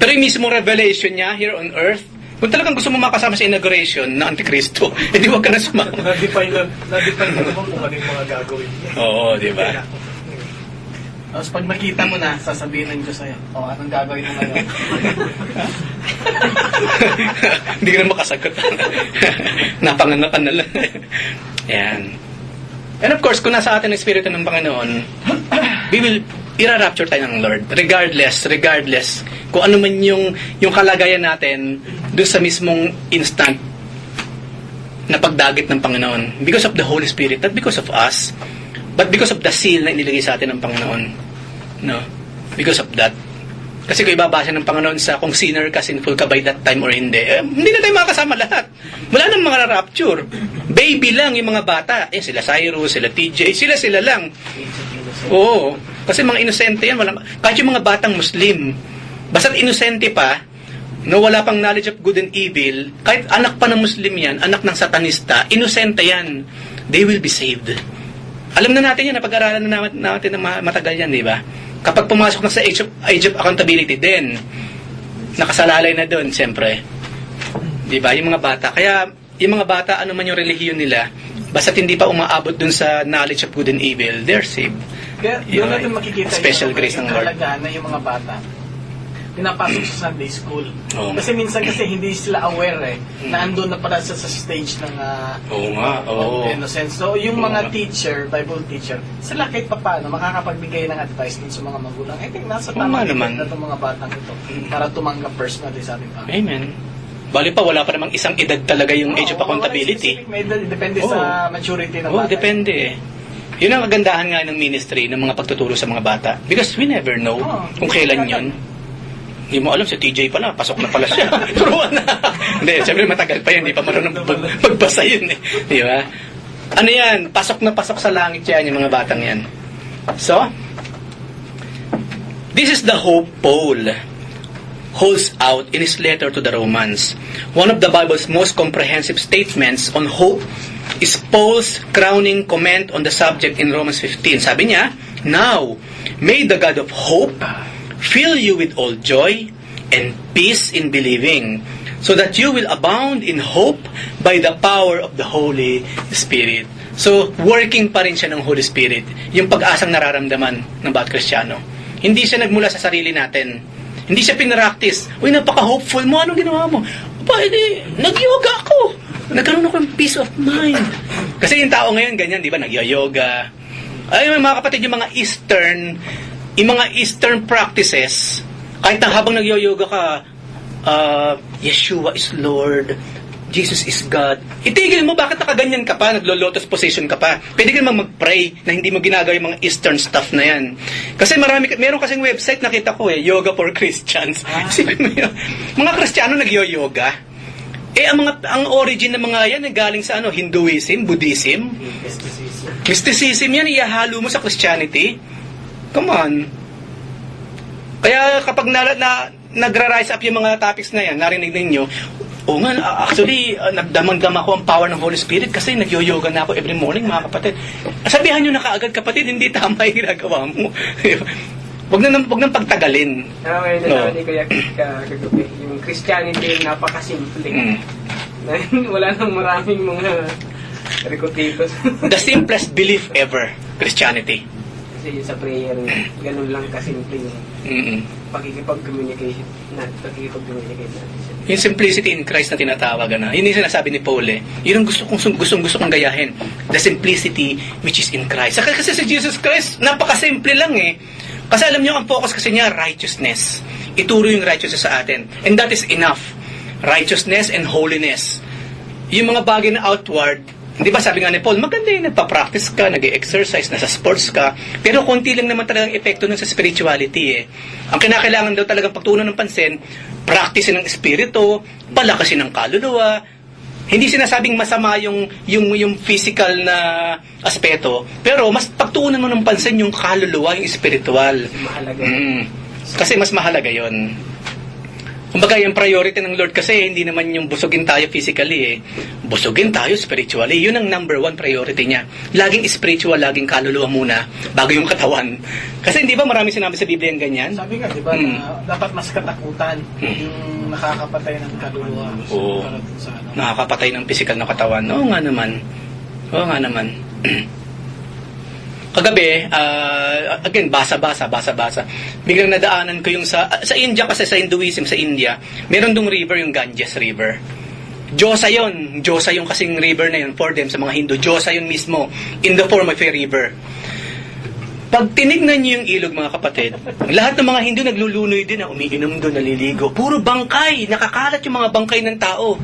Pero yung mismo revelation niya here on earth, kung talagang gusto mo makasama sa inauguration na Antikristo, edi huwag ka na sumama. Na-define na naman kung ano yung mga gagawin niya. Oo, di ba? Tapos pag nakita mo na, sasabihin ng Diyos sa'yo, anong gagawin mo ngayon? Hindi ka na makasagot. Napanganapan na lang. Yan. And of course, kung nasa atin ang Espiritu ng Panginoon, we will ira-rapture tayo ng Lord. Regardless, kung ano man yung kalagayan natin doon sa mismong instant na pagdagit ng Panginoon. Because of the Holy Spirit, not because of us, but because of the seal na inilagay sa atin ng Panginoon. No? Because of that. Kasi kung ibabasa ng Panginoon sa kung sinner ka, sinful ka by that time or hindi, hindi na tayo makakasama lahat. Wala nang mga rapture. Baby lang yung mga bata. Sila Cyrus, sila TJ, sila lang. Oo. Kasi mga inosente yan. Kahit yung mga batang Muslim, basta't inosente pa, no, wala pang knowledge of good and evil, kahit anak pa ng Muslim yan, anak ng satanista, inosente yan. They will be saved. Alam na natin yan, napag-aralan na natin ng matagal yan, di ba? Kapag pumasok na sa age of accountability, then, nakasalalay na doon, siyempre. Di ba? Yung mga bata. Kaya, yung mga bata, ano man yung relihiyon nila, basta't hindi pa umaabot doon sa knowledge of good and evil, they're saved. Kaya doon natin makikita special grace ng Lord. Kalagahan na yung mga bata pinapasok sa Sunday school. Oo. Kasi minsan hindi sila aware na andun na pala sa stage ng Oo nga, oo. innocence. So yung Oo mga nga. teacher, Bible teacher, sila kahit paano makakapagbigay ng advice dun sa mga magulang. I think nasa Oo tamang nga naman. edad na itong mga batang ito para tumanggap personally sa ating Panginoon. Amen. Bali pa, wala pa namang isang edad talaga yung age of accountability. May edad, depende Oo. sa maturity ng Oo, bata. depende eh. Yun ang kagandahan nga ng ministry, ng mga pagtuturo sa mga bata. Because we never know kung kailan yun. Hindi mo alam, si TJ pala, pasok na pala siya. Turuan na. Hindi, siyempre matagal pa yan, hindi pa marunong magbasa yun eh. Di ba? Ano yan? Pasok na pasok sa langit yan, yung mga batang yan. So, this is the hope Paul holds out in his letter to the Romans. One of the Bible's most comprehensive statements on hope is Paul's crowning comment on the subject in Romans 15. Sabi niya, "Now, may the God of hope fill you with all joy and peace in believing, so that you will abound in hope by the power of the Holy Spirit." So, working pa rin siya ng Holy Spirit, yung pag-asang nararamdaman ng bawat Kristiyano. Hindi siya nagmula sa sarili natin. Hindi siya pinractice. Uy, napaka-hopeful mo. Anong ginawa mo? Edi, nag-yoga ako. Nagkaroon ako ng peace of mind. Kasi yung tao ngayon, ganyan, di ba? Nag-yoga. Ay, mga kapatid, yung mga Eastern practices, kahit na habang nag-yoga ka, Yeshua is Lord, Jesus is God. Itigil mo, bakit nakaganyan ka pa, naglo-lotus position ka pa? Pwede ka naman mag-pray na hindi mo ginagawa yung mga Eastern stuff na yan. Kasi meron kasing website nakita ko Yoga for Christians. Isipin mo yun. Mga Kristiyano nag-yoga. Ang origin ng mga yan galing sa Hinduism, Buddhism. Mysticism yan, ihahalo mo sa Christianity. Come on. Kaya kapag nagra-rise up yung mga topics na yan, narinig ninyo, actually, nagdamang-dam ako ang power ng Holy Spirit kasi nag-yoga na ako every morning, mga kapatid. Sabihan nyo na kaagad, kapatid, hindi tama yung ginagawa mo. Huwag nang pagtagalin. Ngayon na ni Kuya kagabi, yung Christianity napakasimple. Wala nang maraming mga rikotitos. The simplest belief ever, Christianity. Kasi sa prayer, ganun lang kasimple yung pakikipag-communicate natin. Yung simplicity in Christ na tinatawag na. Yun yung sinasabi ni Paul Yun ang gusto kong gayahin. The simplicity which is in Christ. Kasi si Jesus Christ, napakasimple lang Kasi alam nyo, ang focus kasi niya, righteousness. Ituro yung righteousness sa atin. And that is enough. Righteousness and holiness. Yung mga bagay na outward, di ba sabi nga ni Paul, maganda yun, nagpa-practice ka, nag-exercise, nasa sports ka, pero konti lang naman talagang epekto nun sa spirituality eh. Ang kinakailangan daw talagang pagtuunan ng pansin, practice ng espiritu, palakasin ng kaluluwa. Hindi sinasabing masama yung physical na aspeto, pero mas pagtuunan mo ng pansin yung kaluluwa, yung spiritual. Mahalaga. Kasi mas mahalaga yon. Kumbaga, yung priority ng Lord kasi hindi naman yung busugin tayo physically eh. Busugin tayo spiritually. Yun ang number 1 priority niya. Laging spiritual, laging kaluluwa muna bago yung katawan. Kasi hindi ba marami sinabi sa Biblia yung ganyan? Sabi nga, di ba, na dapat mas katakutan yung nakakapatay ng kaluluwa. Oo. Para dun sa ano. Nakakapatay ng physical na katawan. Oo nga naman. Oo nga naman. Kagabi, again, basa-basa. Biglang nadaanan ko yung sa India kasi, sa Hinduism, sa India, meron dong river, yung Ganges River. Diyosa yun. Diyosa yung kasing river na yun for them, sa mga Hindu. Diyosa yun mismo, in the form of a river. Pag tinignan niyo yung ilog, mga kapatid, lahat ng mga Hindu naglulunoy din, na umiinom doon, naliligo. Puro bangkay. Nakakalat yung mga bangkay ng tao.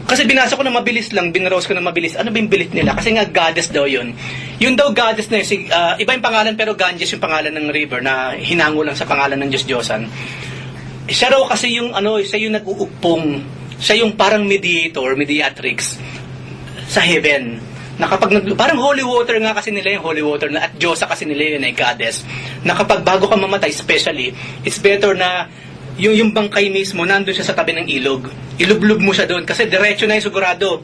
Kasi binasa ko na mabilis lang, binrose ko na mabilis. Ano ba yung bilit nila? Kasi nga goddess daw yun. Yun daw goddess na yun, iba yung pangalan pero Ganges yung pangalan ng river na hinango lang sa pangalan ng Diyos-Diyosan. Siya raw kasi yung siya yung nag-uupong, siya yung parang mediatrix sa heaven. Na kapag parang holy water nga kasi nila yung holy water na, at Diyosa kasi nila yun ay goddess. Na kapag bago ka mamatay, especially, it's better na yung bangkay mismo, nandun siya sa tabi ng ilog. Ilublub mo siya doon. Kasi diretso na yung sigurado.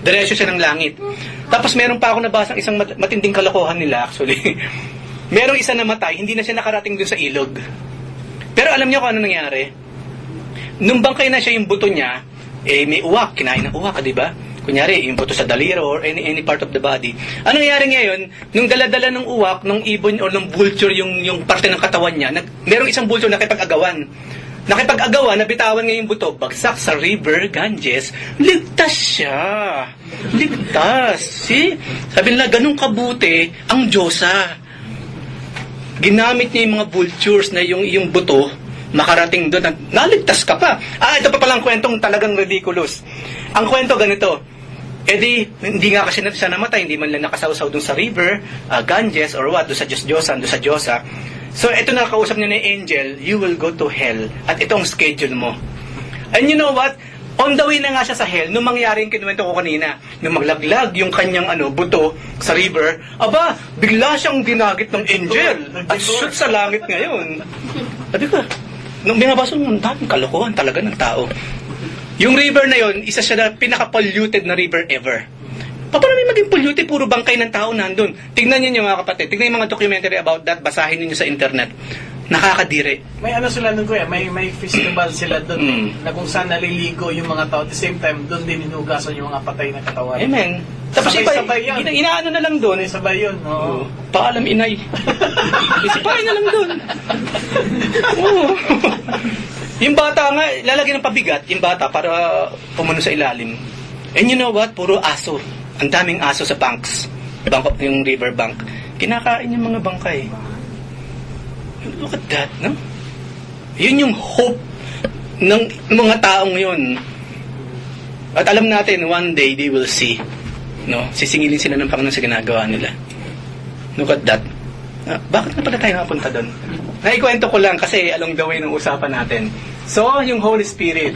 Diretso siya ng langit. Tapos meron pa ako nabasang isang matinding kalokohan nila actually. Merong isa namatay, hindi na siya nakarating doon sa ilog. Pero alam niyo kung ano nangyari? Nung bangkay na siya, yung buto niya, may uwak. Kinain ng uwak, di ba? Kunyari, yung buto sa daliro or any part of the body. Ano nangyari ngayon? Nung dala-dala ng uwak, ng ibon or ng vulture yung parte ng katawan niya, merong isang vulture na nakipag-agawan. Nakipag-agawan, nabitawan ngayon yung buto, bagsak sa river, Ganges, ligtas siya. Ligtas. See? Sabi nila, ganun kabuti ang Diyosa. Ginamit niya yung mga vultures na yung buto, makarating doon, naligtas ka pa. Ito pa palang kwentong talagang ridiculous. Ang kwento ganito, hindi nga kasi siya namatay, hindi man lang nakasawsaw doon sa river, Ganges, or what, doon sa Diyos-Diyosan, doon sa Diyosa. So, ito na kausap niya ni Angel, you will go to hell. At ito ang schedule mo. And you know what? On the way na nga siya sa hell, nung mangyari yung kinuwento ko kanina, nung maglaglag yung kanyang buto sa river, bigla siyang dinagit ng angel. At shoot sa langit ngayon. Sabi ko, nung binabasa mo, daming kalokohan talaga ng tao. Yung river na yon, isa siya na pinaka-polluted na river ever. Paano may maging polluted? Puro bangkay ng tao nandun. Tignan niyo mga kapatid. Tignan yung mga documentary about that. Basahin niyo sa internet. Nakakadiri. May sila nun kuya, may festival sila doon na kung saan naliligo yung mga tao. At the same time, doon din hinugasan yung mga patay na katawan. Amen. Tapos Sabay yan. inaano na lang doon. Sabay yun. Oo. Paalam inay. Isipain na lang doon. Oo. Yung bata nga, lalagyan ng pabigat, yung bata para pumuno sa ilalim. And you know what? Puro aso. Ang daming aso sa banks. Yung river bank. Kinakain yung mga bangkay. Look at that, no? Yun yung hope ng mga taong yun. At alam natin, one day they will see. No? Sisingilin sila ng Panginoon sa ginagawa nila. Look at that. Bakit na pala tayo napunta doon? Naikwento ko lang kasi along the way ng usapan natin. So, yung Holy Spirit.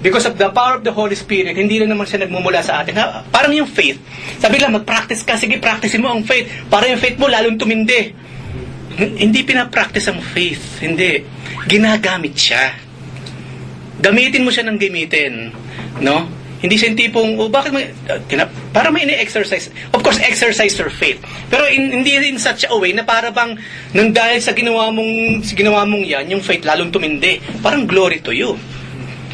Because of the power of the Holy Spirit, hindi lang naman siya nagmumula sa atin. Parang yung faith. Sabi lang, mag-practice ka. Sige, practicein mo ang faith. Para yung faith mo lalong tumindi. Hindi pinapractice ang faith. Hindi. Ginagamit siya. Gamitin mo siya ng gamitin. No? Hindi siya yung tipong, bakit para may ini-exercise. Of course, exercise your faith. Pero hindi in such a way na para bang, nang dahil sa ginawa mong yan, yung faith lalong tumindi. Parang glory to you.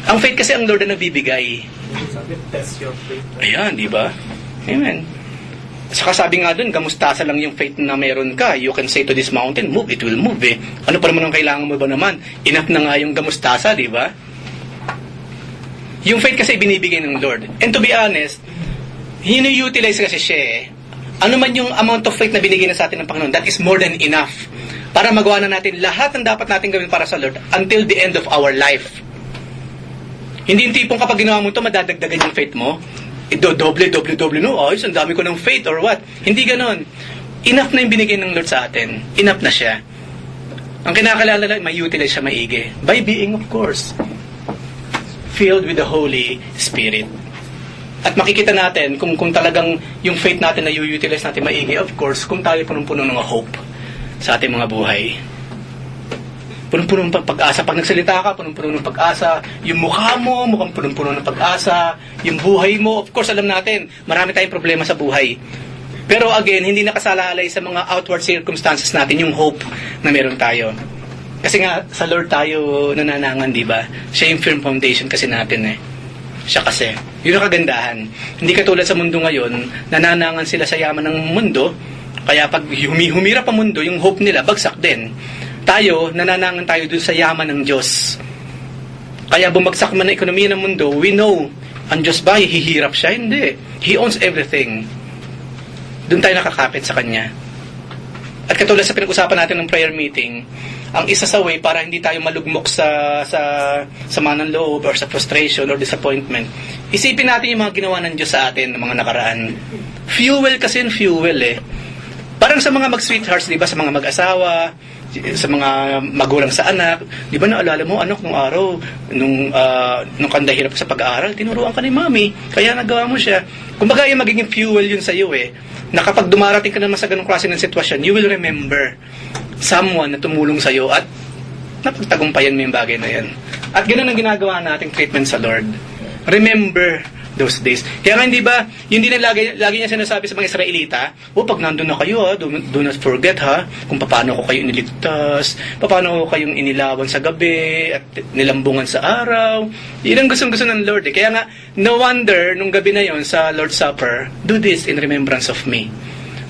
Ang faith kasi ang Lord na nagbibigay. Sabi, test your faith. Ayan, di ba? Amen. Saka sabi nga dun, gamustasa lang yung faith na meron ka. You can say to this mountain, move, it will move eh. Ano pa naman ang kailangan mo ba naman? Enough na nga yung gamustasa, di ba? Yung faith kasi binibigay ng Lord. And to be honest, hinu-utilize kasi siya eh. Ano man yung amount of faith na binigay na sa atin ng Panginoon, that is more than enough para magawa na natin lahat ng dapat natin gawin para sa Lord until the end of our life. Hindi yung tipong kapag ginawa mo ito, madadagdagan yung faith mo. Doble, no? Ayos, ang dami ko ng faith or what? Hindi ganon. Enough na yung binigay ng Lord sa atin. Enough na siya. Ang kinakalala lang, may utilize siya maigi. By being, of course, filled with the Holy Spirit. At makikita natin kung talagang yung faith natin na i-utilize natin maigi, of course, kung tayo punong-puno ng hope sa ating mga buhay. Punong-puno ng pag-asa. Pag nagsalita ka, punong-puno ng pag-asa. Yung mukha mo, mukhang punong-puno ng pag-asa. Yung buhay mo, of course, alam natin, marami tayong problema sa buhay. Pero again, hindi nakasalalay sa mga outward circumstances natin yung hope na meron tayo. Kasi nga, sa Lord tayo nananangan, di ba? Siya yung firm foundation kasi natin eh. Siya kasi. Yun ang kagandahan. Hindi katulad sa mundo ngayon, nananangan sila sa yaman ng mundo, kaya pag humirap ang mundo, yung hope nila, bagsak din. Tayo, nananangan tayo dun sa yaman ng Diyos. Kaya bumagsak man ang ekonomiya ng mundo, we know, ang Diyos ba, hihirap siya? Hindi. He owns everything. Doon tayo nakakapit sa Kanya. At katulad sa pinag-usapan natin ng prayer meeting, ang isa sa way para hindi tayo malugmok sa sama ng loob or sa frustration or disappointment, isipin natin yung mga ginawa ng Diyos sa atin ng mga nakaraan. Fuel kasi yung fuel eh. Parang sa mga mag-sweethearts, di ba, sa mga mag-asawa, sa mga magulang sa anak, di ba naalala mo, anak, nung araw, nung kanda hirap sa pag-aaral, tinuruan ka ni mami, kaya nagawa mo siya. Kumbaga yung magiging fuel yun sa iyo eh, na kapag dumarating ka naman sa ganung klase ng sitwasyon, you will remember someone na tumulong sa iyo at napagtagumpayan mo yung bagay na yan. At ganun ang ginagawa nating treatment sa Lord. Remember those days. Kaya nga hindi ba, yun din ang lagi niya sinasabi sa mga Israelita, pag nandun na kayo do not forget kung paano ko kayo iniligtas, paano ko kayong inilawan sa gabi, at nilambungan sa araw. Yun ang gustong-gusto ng Lord eh. Kaya nga, no wonder, nung gabi na yon sa Lord's Supper, do this in remembrance of me.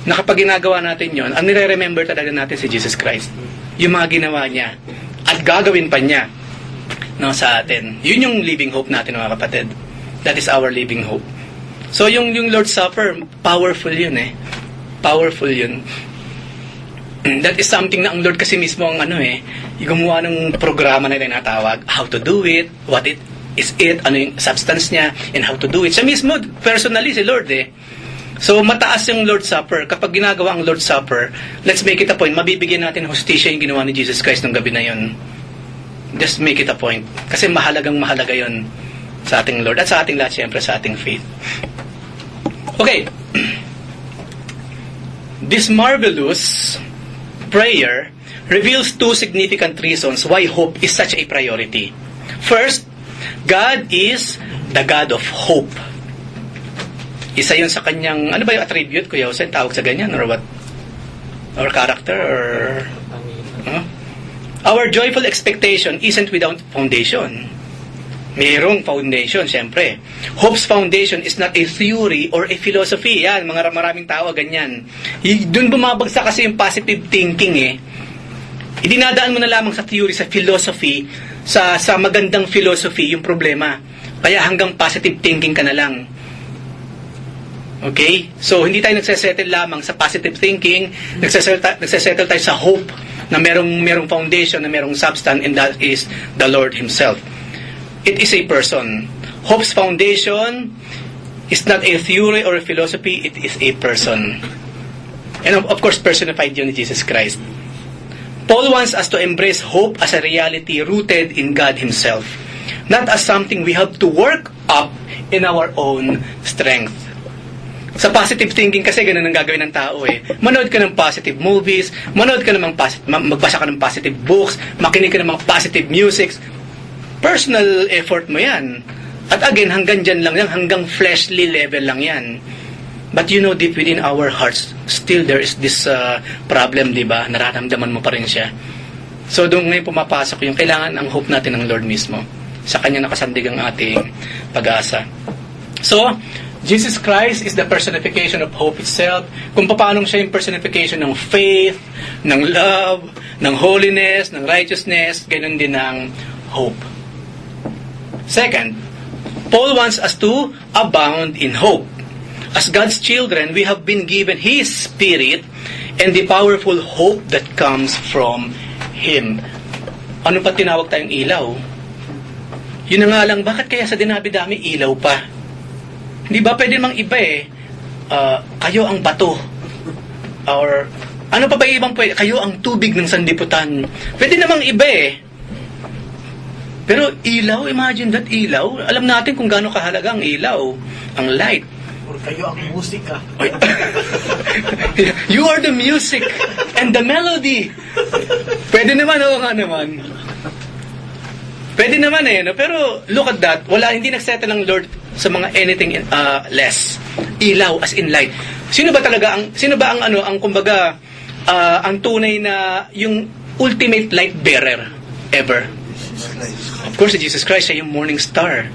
Na kapag ginagawa natin yon, ang nire-remember talaga natin si Jesus Christ. Yung mga ginawa niya. At gagawin pa niya sa atin. Yun yung living hope natin, mga kapatid. That is our living hope. So, yung Lord's Supper, powerful yun eh. Powerful yun. That is something na ang Lord kasi mismo ang gumawa ng programa na tinatawag, how to do it, what it is it, ano yung substance niya, and how to do it. Siya mismo, personally, si Lord eh. So, mataas yung Lord's Supper. Kapag ginagawa ang Lord's Supper, let's make it a point, mabibigyan natin hostisya yung ginawa ni Jesus Christ nung gabi na yun. Just make it a point. Kasi mahalagang mahalaga yun sa ating Lord at sa ating lahat, siyempre sa ating faith. Okay. This marvelous prayer reveals two significant reasons why hope is such a priority. First, God is the God of hope. Isa yun sa kanyang, ano ba yung attribute, Kuya Jose, tawag sa ganyan, or what? Or character, or... Our joyful expectation isn't without foundation. Mayroong foundation, siyempre. Hope's foundation is not a theory or a philosophy. Yan, maraming tao, ganyan. Doon bumabagsak kasi yung positive thinking eh. Idinadaan mo na lamang sa theory, sa philosophy, sa magandang philosophy, yung problema. Kaya hanggang positive thinking ka na lang. Okay? So, hindi tayo nagsasettle lamang sa positive thinking, nagsasettle tayo sa hope na merong foundation, na merong substance, and that is the Lord Himself. It is a person. Hope's foundation is not a theory or a philosophy, it is a person. And of course, personified yun ni Jesus Christ. Paul wants us to embrace hope as a reality rooted in God Himself, not as something we have to work up in our own strength. Sa positive thinking kasi ganun ang gagawin ng tao eh. Manood ka ng positive movies, magbasa ka ng positive books, makinig ka ng mga positive music. Personal effort mo yan. At again, hanggang dyan lang yan, hanggang fleshly level lang yan. But you know, deep within our hearts, still there is this problem, di ba? Nararamdaman mo pa rin siya. So doon ngayon pumapasok yung kailangan ang hope natin ng Lord mismo. Sa Kanya nakasandig ang ating pag-asa. So, Jesus Christ is the personification of hope itself. Kung paano siya yung personification ng faith, ng love, ng holiness, ng righteousness, ganun din ng hope. Second, Paul wants us to abound in hope. As God's children, we have been given His Spirit, and the powerful hope that comes from Him. Ano pa tinawag tayong ilaw? Yun na nga lang, bakit kaya sa dinabi-dami ilaw pa? Hindi ba pwede mang iba eh? Kayo ang bato. Or, ano pa ba ibang pwede? Kayo ang tubig ng sanlibutan. Pwede namang iba eh. Pero ilaw, imagine that, ilaw. Alam natin kung gaano kahalaga ang ilaw. Ang light. Or kayo ang musika. Oy. You are the music and the melody. Pwede naman, oo nga naman. Pwede naman eh, no? Pero look at that. Hindi nagsettle ang Lord sa mga anything less. Ilaw as in light. Sino ba ang kumbaga, ang tunay na, yung ultimate light bearer ever? Of course, si Jesus Christ, siya yung morning star.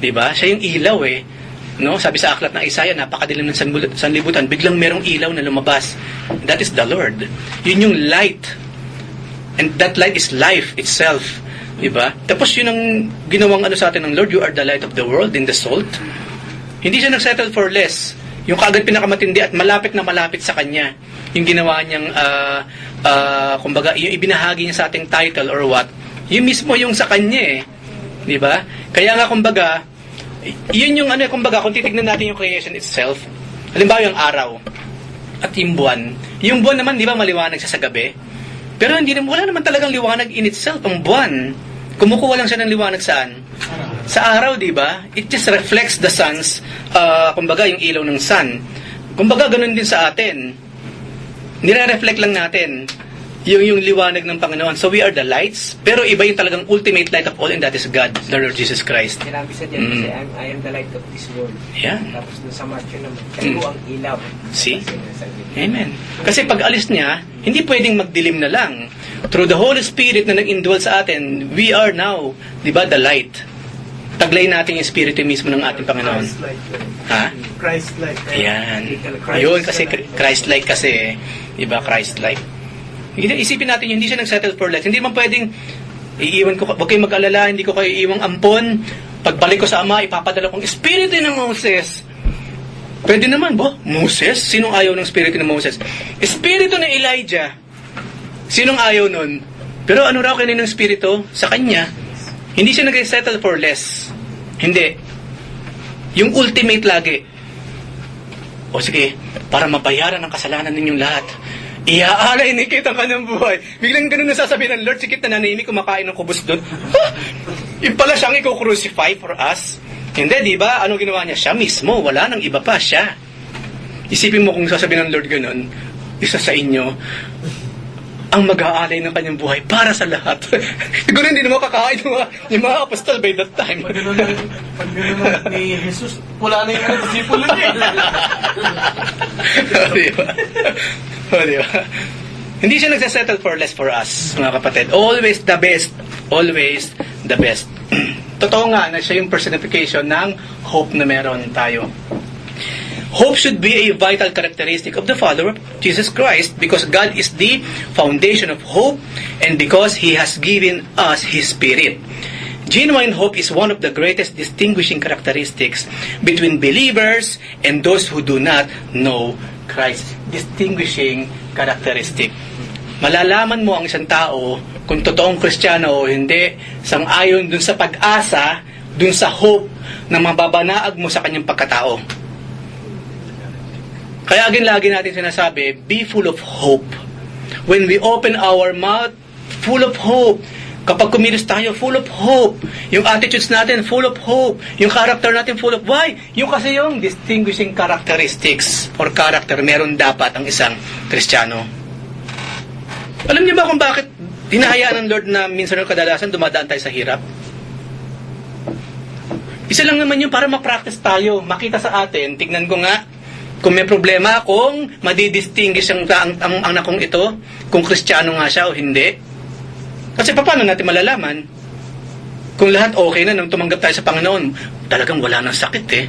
Diba? Siya yung ilaw eh. No? Sabi sa aklat ng Isaiah, napakadilim ng sanlibutan, biglang merong ilaw na lumabas. That is the Lord. Yun yung light. And that light is life itself. Diba? Tapos yun ang ginawang sa atin ng Lord, you are the light of the world and the salt. Hindi siya nagsettle for less. Yung kaagad pinakamatindi at malapit na malapit sa Kanya. Yung ginawa niyang, kumbaga, yung ibinahagi niya sa ating title or what, yun mismo yung sa Kanya eh. Diba? Kaya nga, kumbaga, yun yung kumbaga, kung titignan natin yung creation itself, halimbawa yung araw at yung buwan. Yung buwan naman, di ba, maliwanag siya sa gabi? Pero wala naman talagang liwanag in itself, ang buwan. Kumukuha lang siya ng liwanag saan? Sa araw, di ba? It just reflects the sun's, kumbaga, yung ilaw ng sun. Kumbaga, ganun din sa atin. Nire-reflect lang natin yung liwanag ng Panginoon. So we are the lights, pero iba yung talagang ultimate light of all, and that is God, the Lord Jesus Christ. Sinabi sa dyan kasi, I am the light of this world. Yeah. Tapos dun sa Matthew naman, kayo ang ilaw. See? Sinasabi. Amen. Kasi pag alis niya, hindi pwedeng magdilim na lang. Through the Holy Spirit na nag-indwell sa atin, we are now, di ba, the light. Taglay natin yung Espiritu mismo ng ating Panginoon. Christ-like. Ha? Christ-like. Ayan. Ayun, kasi Christ-like kasi. Diba, Christ-like. Isipin natin, hindi siya nag-settle for less. Hindi man pwedeng, huwag kayong mag-alala, hindi ko kayo iiwang ampon. Pagbalik ko sa Ama, ipapadala kong Espiritu ng Moses. Pwede naman, Moses? Sinong ayaw ng Espiritu ng Moses? Espiritu ng Elijah. Sinong ayaw nun? Pero ano raw kaninong Espiritu? Sa kanya. Hindi siya nag-settle for less. Hindi. Yung ultimate lagi. O sige, para mabayaran ang kasalanan ninyong lahat, iaalay ni kita ka ng buhay. Biglang ganun nasasabihin ng Lord, sikit na nanahimik kumakain ng kubos doon. Yung pala siyang i-crucify for us. Hindi, di ba? Ano ginawa niya? Siya mismo. Wala nang iba pa. Siya. Isipin mo kung sasabihin ng Lord ganun, isa sa inyo, ang mag-aalay ng kanyang buhay para sa lahat. Siguro hindi naman kakain yung mga apostol by that time. Pag gano'n ni Jesus, wala na yung disipulo niya. Diba? Diba? Hindi siya nagsasettle for less for us, mga kapatid. Always the best. Always the best. Totoo nga na siya yung personification ng hope na meron tayo. Hope should be a vital characteristic of the follower of Jesus Christ because God is the foundation of hope and because He has given us His Spirit. Genuine hope is one of the greatest distinguishing characteristics between believers and those who do not know Christ. Distinguishing characteristic. Malalaman mo ang isang tao kung totoong Kristiyano o hindi sang-ayon dun sa pag-asa, dun sa hope na mababanaag mo sa kanyang pagkatao. Kaya lagi natin sinasabi, be full of hope. When we open our mouth, full of hope. Kapag kumilos tayo, full of hope. Yung attitudes natin, full of hope. Yung character natin, full of why? Yung kasi yung distinguishing characteristics or character, meron dapat ang isang Kristiyano. Alam niyo ba kung bakit hinahayaan ng Lord na minsan o kadalasan dumadaan tayo sa hirap? Isa lang naman yun para ma-practice tayo. Makita sa atin, tignan ko nga, kung may problema, kung madidistinguish ang anak kong ito, kung Kristiyano nga siya o hindi. Kasi paano natin malalaman? Kung lahat okay na nung tumanggap tayo sa Panginoon, talagang wala nang sakit eh.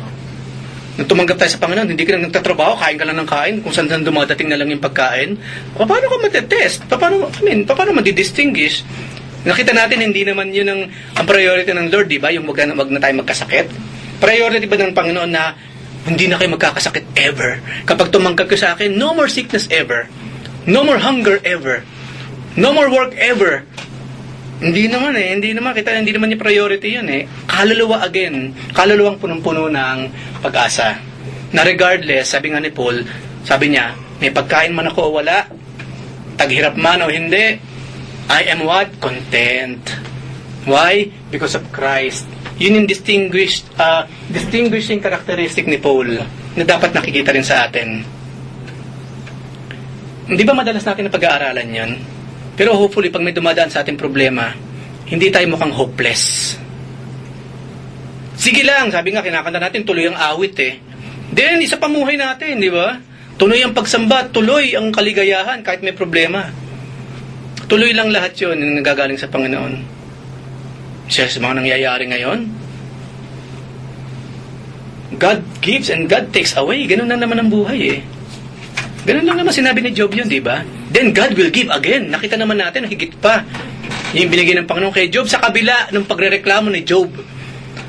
Nung tumanggap tayo sa Panginoon, hindi ka lang nagtatrabaho, kain ka lang ng kain, kung saan dumadating na lang yung pagkain. Paano ka matetest? Paano madidistinguish? Nakita natin, hindi naman yun ang priority ng Lord, di ba? Yung wag na tayo magkasakit. Priority ba ng Panginoon na hindi na kayo magkakasakit ever? Kapag tumanggap ka sa akin, no more sickness ever. No more hunger ever. No more work ever. Hindi naman hindi naman yung priority yun Kaluluwa again. Kaluluwang punong-puno ng pag-asa. Na regardless, sabi nga ni Paul, sabi niya, may pagkain man ako o wala, taghirap man o hindi, I am what? Content. Why? Because of Christ. Yun yung distinguishing characteristic ni Paul na dapat nakikita rin sa atin. Hindi ba madalas natin na pag-aaralan yun? Pero hopefully, pag may dumadaan sa ating problema, hindi tayo mukhang hopeless. Sige lang, sabi nga, kinakanta natin, tuloy ang awit Then, isa pamuhay natin, di ba? Tuloy ang pagsamba, tuloy ang kaligayahan kahit may problema. Tuloy lang lahat yun yung nagagaling sa Panginoon. Siya sa mga nangyayari ngayon. God gives and God takes away. Ganun na naman ang buhay Ganun lang naman sinabi ni Job yun, di ba? Then God will give again. Nakita naman natin, higit pa. Yung binigay ng Panginoon kay Job sa kabila ng pagrereklamo ni Job.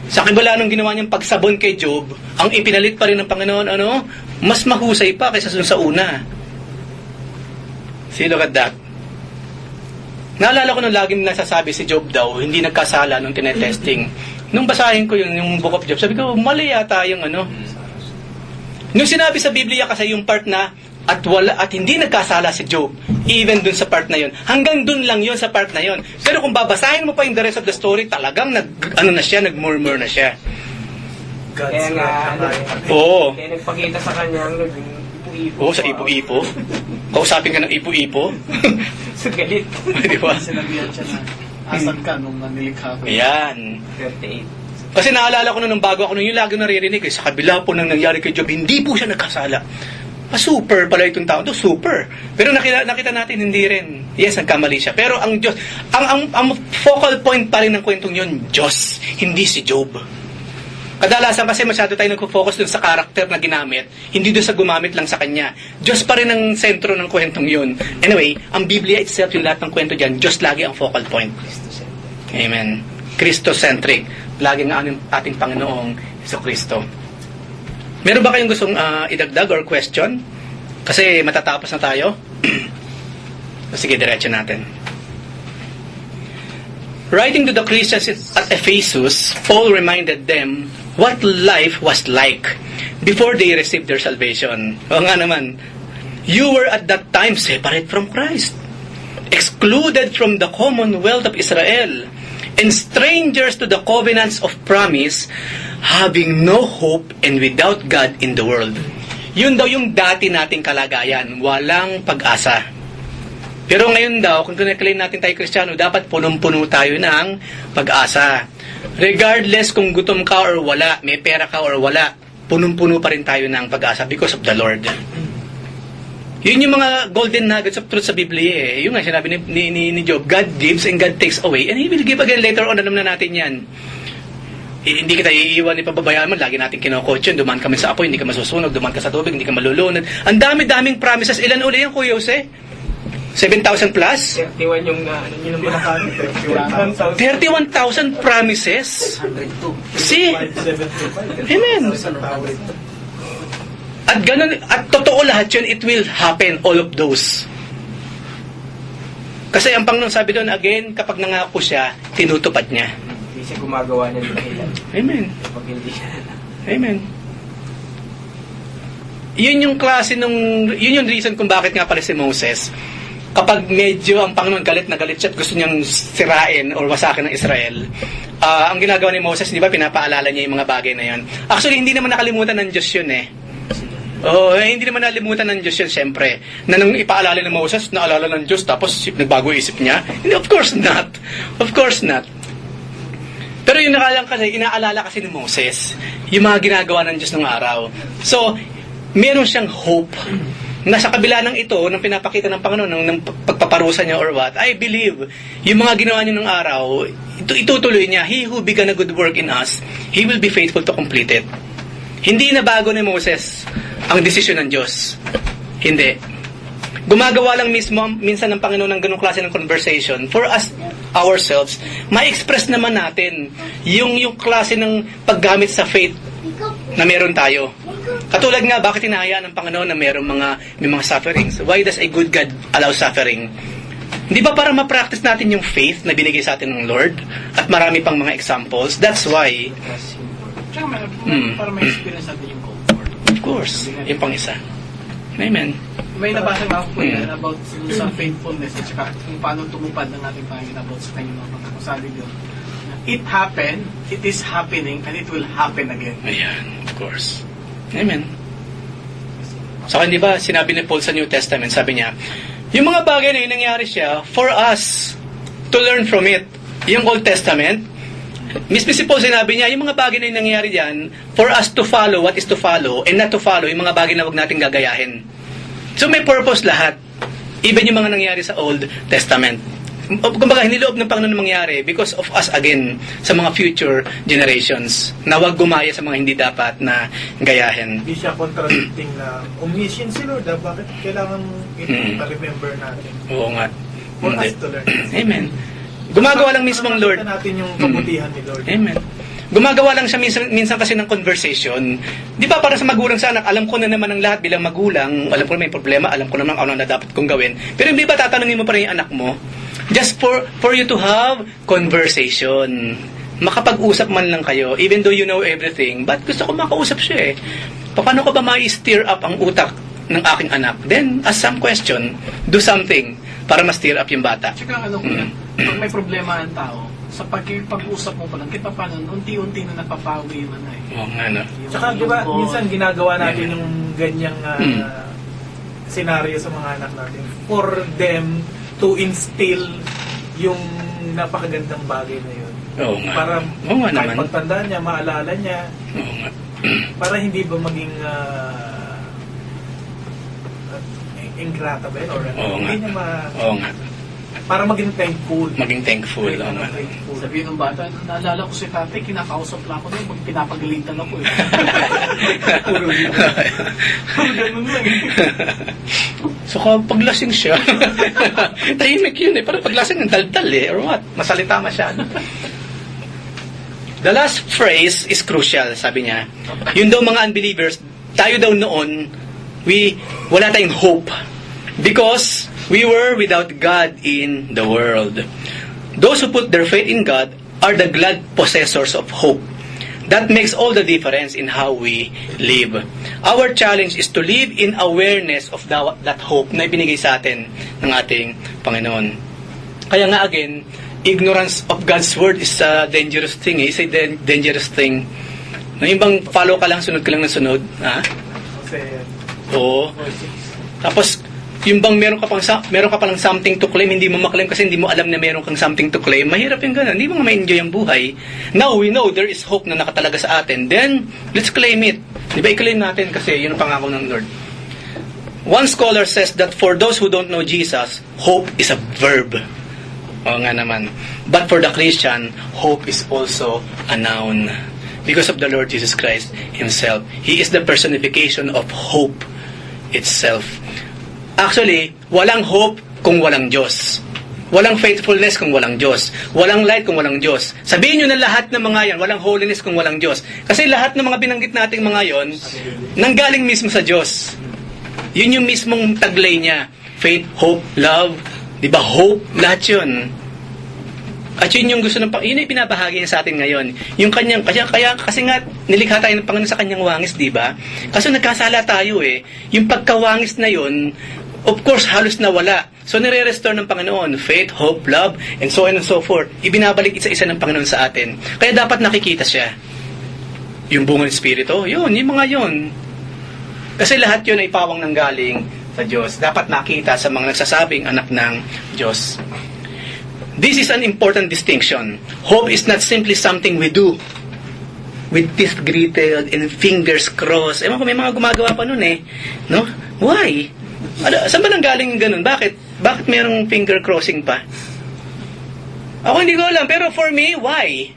Sa kabila ng ginawa niyang pagsabon kay Job, ang ipinalit pa rin ng Panginoon, mas mahusay pa kaysa sa una. See, look at that. Naalala ko nung laging nasasabi si Job daw, hindi nagkasala nung tinetesting. Nung basahin ko yung Book of Job, sabi ko, mali yata yung Nung sinabi sa Biblia kasi yung part na, at hindi nagkasala si Job, even dun sa part na yun. Hanggang dun lang yun sa part na yun. Pero kung babasahin mo pa yung the rest of the story, talagang nag-murmur na siya. Kaya nga, Oo. kaya nagpakita sa kanya ang ipo-ipo. Oo, sa ipo-ipo. Kausapin ka ng ipo-ipo. Sa galit. Di ba? Sinabihan siya na, asan ka nung nanilikha ko? Ayan. 38. Kasi naalala ko nung bago ako yung lagi naririnig sa kabila po nang nangyari kay Job, hindi po siya nagkasala. Super pala itong tao to, super. Pero nakita natin hindi rin. Yes, nagkamali siya. Pero ang Diyos, ang focal point pa rin ng kwentong yun, Diyos, hindi si Job. Kadalasan kasi masyado tayo nagpo-focus dun sa karakter na ginamit, hindi dun sa gumamit lang sa kanya. Diyos pa rin ang sentro ng kwentong yun. Anyway, ang Biblia itself, yung lahat ng kwento dyan, Diyos lagi ang focal point. Amen. Christocentric. Lagi nga ating Panginoong Jesucristo. Meron ba kayong gustong idagdag or question? Kasi matatapos na tayo. Sige, diretso natin. Writing to the Christians at Ephesus, Paul reminded them what life was like before they received their salvation. O nga naman, you were at that time separate from Christ, excluded from the commonwealth of Israel, and strangers to the covenants of promise, having no hope and without God in the world. Yun daw yung dati nating kalagayan, walang pag-asa. Pero ngayon daw, kung kineclaim natin tayo Kristiyano, dapat punong-puno tayo ng pag-asa. Regardless kung gutom ka or wala, may pera ka or wala, punong-puno pa rin tayo ng pag-asa because of the Lord. Yun yung mga golden nuggets of truth sa Biblia Yung nga sinabi ni Job, God gives and God takes away, and He will give again later on. Alam na natin yan. Hindi kita iiwan, ipababayaan mo, lagi natin kinokotch yun, dumaan kami sa apoy, hindi ka masusunog, dumaan ka sa tubig, hindi ka malulunod. Ang dami-daming promises. Ilan uli yan, Kuya Jose? 7,000 plus? 31 yung yun ang 31,000 promises? 102. See? Amen. At ganun, at totoo lahat yun, it will happen, all of those. Kasi ang Panginoon sabi doon, again, kapag nangako siya, tinutupad niya. Hindi siya gumagawa ng dahilan. Amen. Kapag hindi siya. Amen. Yun yung klase yun yung reason kung bakit nga pala si Moses, kapag medyo ang Panginoon galit na galit siya at gusto niyang sirain or wasakin ng Israel, ang ginagawa ni Moses, di ba, pinapaalala niya yung mga bagay na yun. Actually, hindi naman nakalimutan ng Diyos yun hindi naman nalimutan ng Diyos yun, syempre. Na nung ipaalala ng Moses, naalala ng Diyos, tapos nagbago isip niya. Of course not. Of course not. Pero yung inaalala kasi ni Moses, yung mga ginagawa ng Diyos nung araw. So, meron siyang hope na sa kabila ng ito, ng pinapakita ng Panginoon, ng pagpaparusa niya or what, I believe, yung mga ginawa niya nung araw, itutuloy niya, He who began a good work in us, He will be faithful to complete it. Hindi na bago ni Moses ang desisyon ng Diyos. Hindi. Gumagawa lang mismo minsan ng Panginoon ng ganung klase ng conversation for us ourselves, ma-express naman natin yung klase ng paggamit sa faith na meron tayo. Katulad nga, bakit hinahayaan ng Panginoon na may mga sufferings? Why does a good God allow suffering? Hindi ba para ma-practice natin yung faith na binigay sa atin ng Lord? At marami pang mga examples. That's why, Tsaka para may experience natin yung comfort. of course, yung pang isa. Amen. May nabasa nga ako po yan about sa faithfulness at saka kung paano tumupad ng ating Panginoon about sa kanyang mga pagkakasabi doon. It happened, it is happening, and it will happen again. Ayan, of course. Amen. So, hindi ba, sinabi ni Paul sa New Testament, sabi niya, yung mga bagay na yun nangyari siya for us to learn from it. Yung Old Testament, mismo si Paul sinabi niya, yung mga bagay na yun nangyari dyan, for us to follow what is to follow, and not to follow yung mga bagay na wag natin gagayahin. So, may purpose lahat. Even yung mga nangyari sa Old Testament. Kumbaga, hiniloob ng Panginoon mangyari because of us again sa mga future generations na wag gumaya sa mga hindi dapat na gayahin. Hindi siya contradicting na omniscient si Lord. Bakit kailangan remember natin? Oo nga. For Hindi. us to learn. Amen. Gumagawa lang mismo ang Lord. Nakita natin yung kabutihan ni Lord. Amen. Gumagawa lang siya minsan kasi ng conversation. Di ba para sa magulang sa anak, alam ko na naman ang lahat bilang magulang, alam ko na may problema, alam ko naman ano na dapat kong gawin. Pero hindi ba tatanungin mo pa rin yung anak mo? Just for you to have conversation. Makapag-usap man lang kayo, even though you know everything, but gusto ko makausap siya eh. Paano ko ba ma-stir up ang utak ng aking anak? Then, ask some question, do something para ma-stir up yung bata. Tsaka ano ko yan, pag may problema ang tao, sa pag-usap mo pa lang, kita paano, unti-unti na napapawi yung ano eh. Oo nga na. Tsaka di ba, minsan ginagawa natin yung ganyang senaryo sa mga anak natin for them to instill yung napakagandang bagay na yun. Oo nga. Para Oo nga kahit naman. pagtandaan niya, maalala niya, Oo nga. para hindi ba maging ingrata ba yun? Or Oo nga. hindi niya Oo nga. para maging thankful. Maging thankful. Oo nga. Thankful. Sabihin ng bata, naalala ko si tatay, kinakausap lang ako doon, pag pinapagalitan ako eh. Puro ganun lang eh. So, kapag lasing siya, tahimik yun eh. Parang paglasing ng daldal eh. Or what? Masalita masyado. The last phrase is crucial, sabi niya. Yun daw mga unbelievers, tayo daw noon, wala tayong hope. Because we were without God in the world. Those who put their faith in God are the glad possessors of hope. That makes all the difference in how we live. Our challenge is to live in awareness of that hope na ibinigay sa atin ng ating Panginoon. Kaya nga again, ignorance of God's Word is a dangerous thing. It's a dangerous thing. Yung bang follow ka lang, sunod ka lang na sunod. Ha? Kasi, Oo. Tapos, yung bang meron ka palang something to claim, hindi mo maklaim kasi hindi mo alam na meron kang something to claim, mahirap yung ganun. Hindi mo ma-enjoy ang buhay. Now we know there is hope na nakatalaga sa atin. Then, let's claim it. Di ba i-claim natin kasi yun ang pangako ng Lord. One scholar says that for those who don't know Jesus, hope is a verb. Oo nga naman. But for the Christian, hope is also a noun. Because of the Lord Jesus Christ Himself. He is the personification of hope itself. Actually, walang hope kung walang Diyos. Walang faithfulness kung walang Diyos. Walang light kung walang Diyos. Sabihin nyo na lahat ng mga yan, walang holiness kung walang Diyos. Kasi lahat ng mga binanggit nating mga yon, nanggaling mismo sa Diyos. Yun yung mismong taglay niya. Faith, hope, love. Diba? Hope, lahat yun. At yun yung gusto ng yun ay pinabahagi niya sa atin ngayon. Yung kanyang, kasi nga, nilikha tayo ng Panginoon sa kanyang wangis, diba? Kasi nagkasala tayo eh. Yung pagkawangis na yun, of course, halos nawala. So, nire-restore ng Panginoon. Faith, hope, love, and so on and so forth. Ibinabalik isa-isa ng Panginoon sa atin. Kaya dapat nakikita siya. Yung bunga ng Espiritu, yun, yung mga yun. Kasi lahat yun ay pawang nanggaling sa Diyos. Dapat nakita sa mga nagsasabing anak ng Diyos. This is an important distinction. Hope is not simply something we do with teeth gritted and fingers crossed. Ewan ko, may mga gumagawa pa nun eh. No? Why? Saan ba nanggaling yung ganun? Bakit mayroong finger crossing pa? Ako hindi ko alam. Pero for me, why?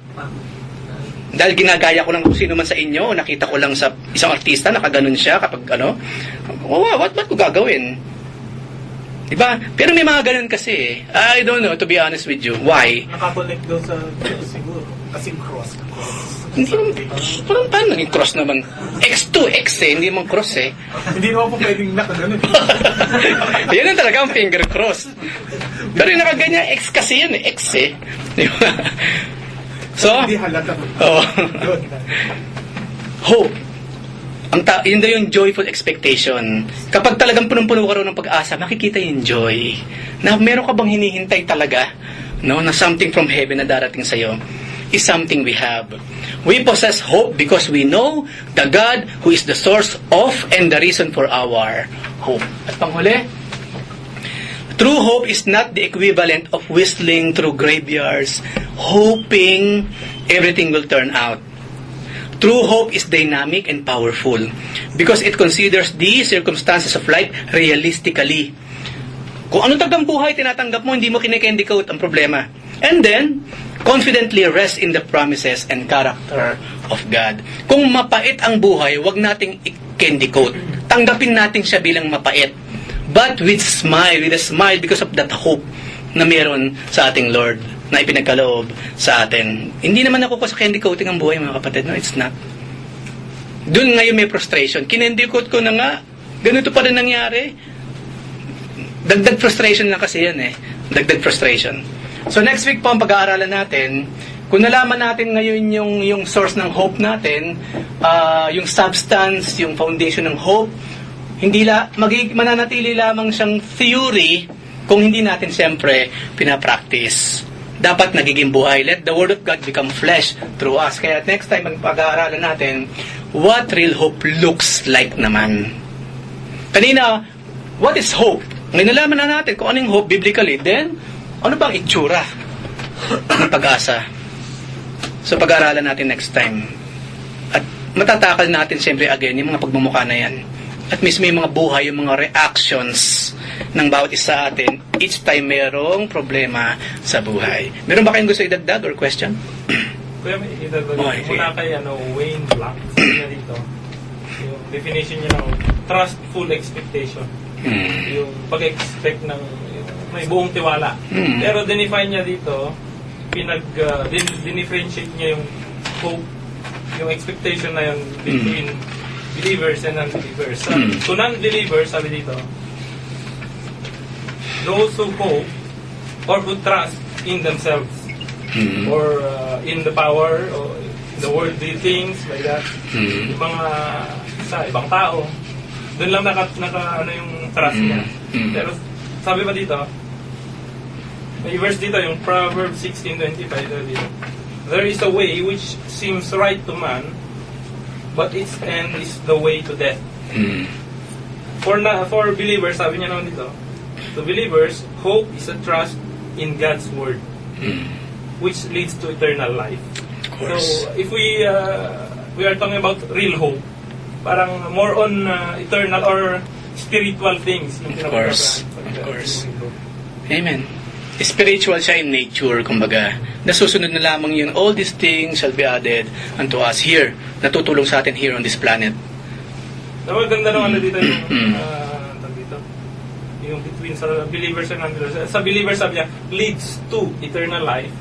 Dahil ginagaya ko lang kung sino man sa inyo, o nakita ko lang sa isang artista, nakaganon siya kapag ano, what ko gagawin? Diba? Pero may mga ganun kasi eh. I don't know, to be honest with you. Why? nakakonect daw sa Diyos siguro. Kasi cross. Hindi naman, parang paano naging cross naman? X to X eh, hindi naman cross eh. Hindi naman po pwedeng nakaganon. Yan ang talaga ang finger cross. Pero yung nakaganyan, X kasi yan eh, X eh. Di ba? So, Hindi halata. oh, Yun. hope. Yun daw yung joyful expectation. Kapag talagang punong-puno ka rin ng pag-asa, makikita yung joy. Na meron ka bang hinihintay talaga, no, na something from heaven na darating sa'yo is something we have. We possess hope because we know the God who is the source of and the reason for our hope. At panghuli, true hope is not the equivalent of whistling through graveyards, hoping everything will turn out. True hope is dynamic and powerful because it considers the circumstances of life realistically. Kung anong tagang buhay tinatanggap mo, hindi mo kine-candy coat ang problema. And then, confidently rest in the promises and character of God. Kung mapait ang buhay, wag nating i-candy coat. Tanggapin natin siya bilang mapait. But with a smile because of that hope na meron sa ating Lord na ipinagkaloob sa atin. Hindi naman ako sa candy coating ang buhay, mga kapatid. No, it's not. Doon ngayon may frustration. Kinendy coat ko na nga. Ganito pa rin nangyari. Dagdag frustration lang kasi yan eh. Dagdag frustration. So next week po ang pag-aaralan natin, kung nalaman natin ngayon yung source ng hope natin, yung substance, yung foundation ng hope, mananatili lamang siyang theory kung hindi natin siyempre pinapractice. Dapat nagiging buhay. Let the Word of God become flesh through us. Kaya next time ang pag-aaralan natin, what real hope looks like naman. Kanina, what is hope? Ngayon nalaman na natin kung anong hope biblically. Then, ano bang itsura ng pag-asa? So, pag-aaralan natin next time. At matatakal natin siyempre again yung mga pagmumukha na yan. At mismo yung mga buhay, yung mga reactions ng bawat isa atin each time merong problema sa buhay. Meron ba kayong gusto idagdag or question? Kuya, may idagdag. Okay, sige. Mula kay Wayne Black, sabi niya dito, yung definition niya ng trustful expectation. Yung pag-expect ng may buong tiwala. Pero dinefine niya dito, dinifferentiate niya yung hope, yung expectation na yun between believers and non-believers. So non-believers, sabi dito, those who hope or who trust in themselves or in the power or the worldly things like that. Yung mga sa ibang tao, doon lang naka yung trust niya. Pero sabi pa dito, may verse dito, yung Proverbs 16:25 dito. There is a way which seems right to man, but its end is the way to death. For believers, sabi niya naman dito, to believers, hope is a trust in God's word, which leads to eternal life. So, if we are talking about real hope, parang more on eternal or spiritual things. Of course. Amen. Spiritual siya in nature, kumbaga. Nasusunod na lamang yun, all these things shall be added unto us here. Natutulong sa atin here on this planet. Ganda naman dito yung dito. Yung between sa believers and non-believers. Sa believers, sabi niya, leads to eternal life.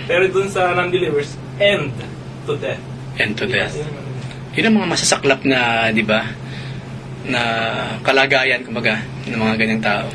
Pero dun sa non-believers, end to death. End to death. Yun ang mga masasaklap na, di ba, na kalagayan, kumbaga, ng mga ganyang tao.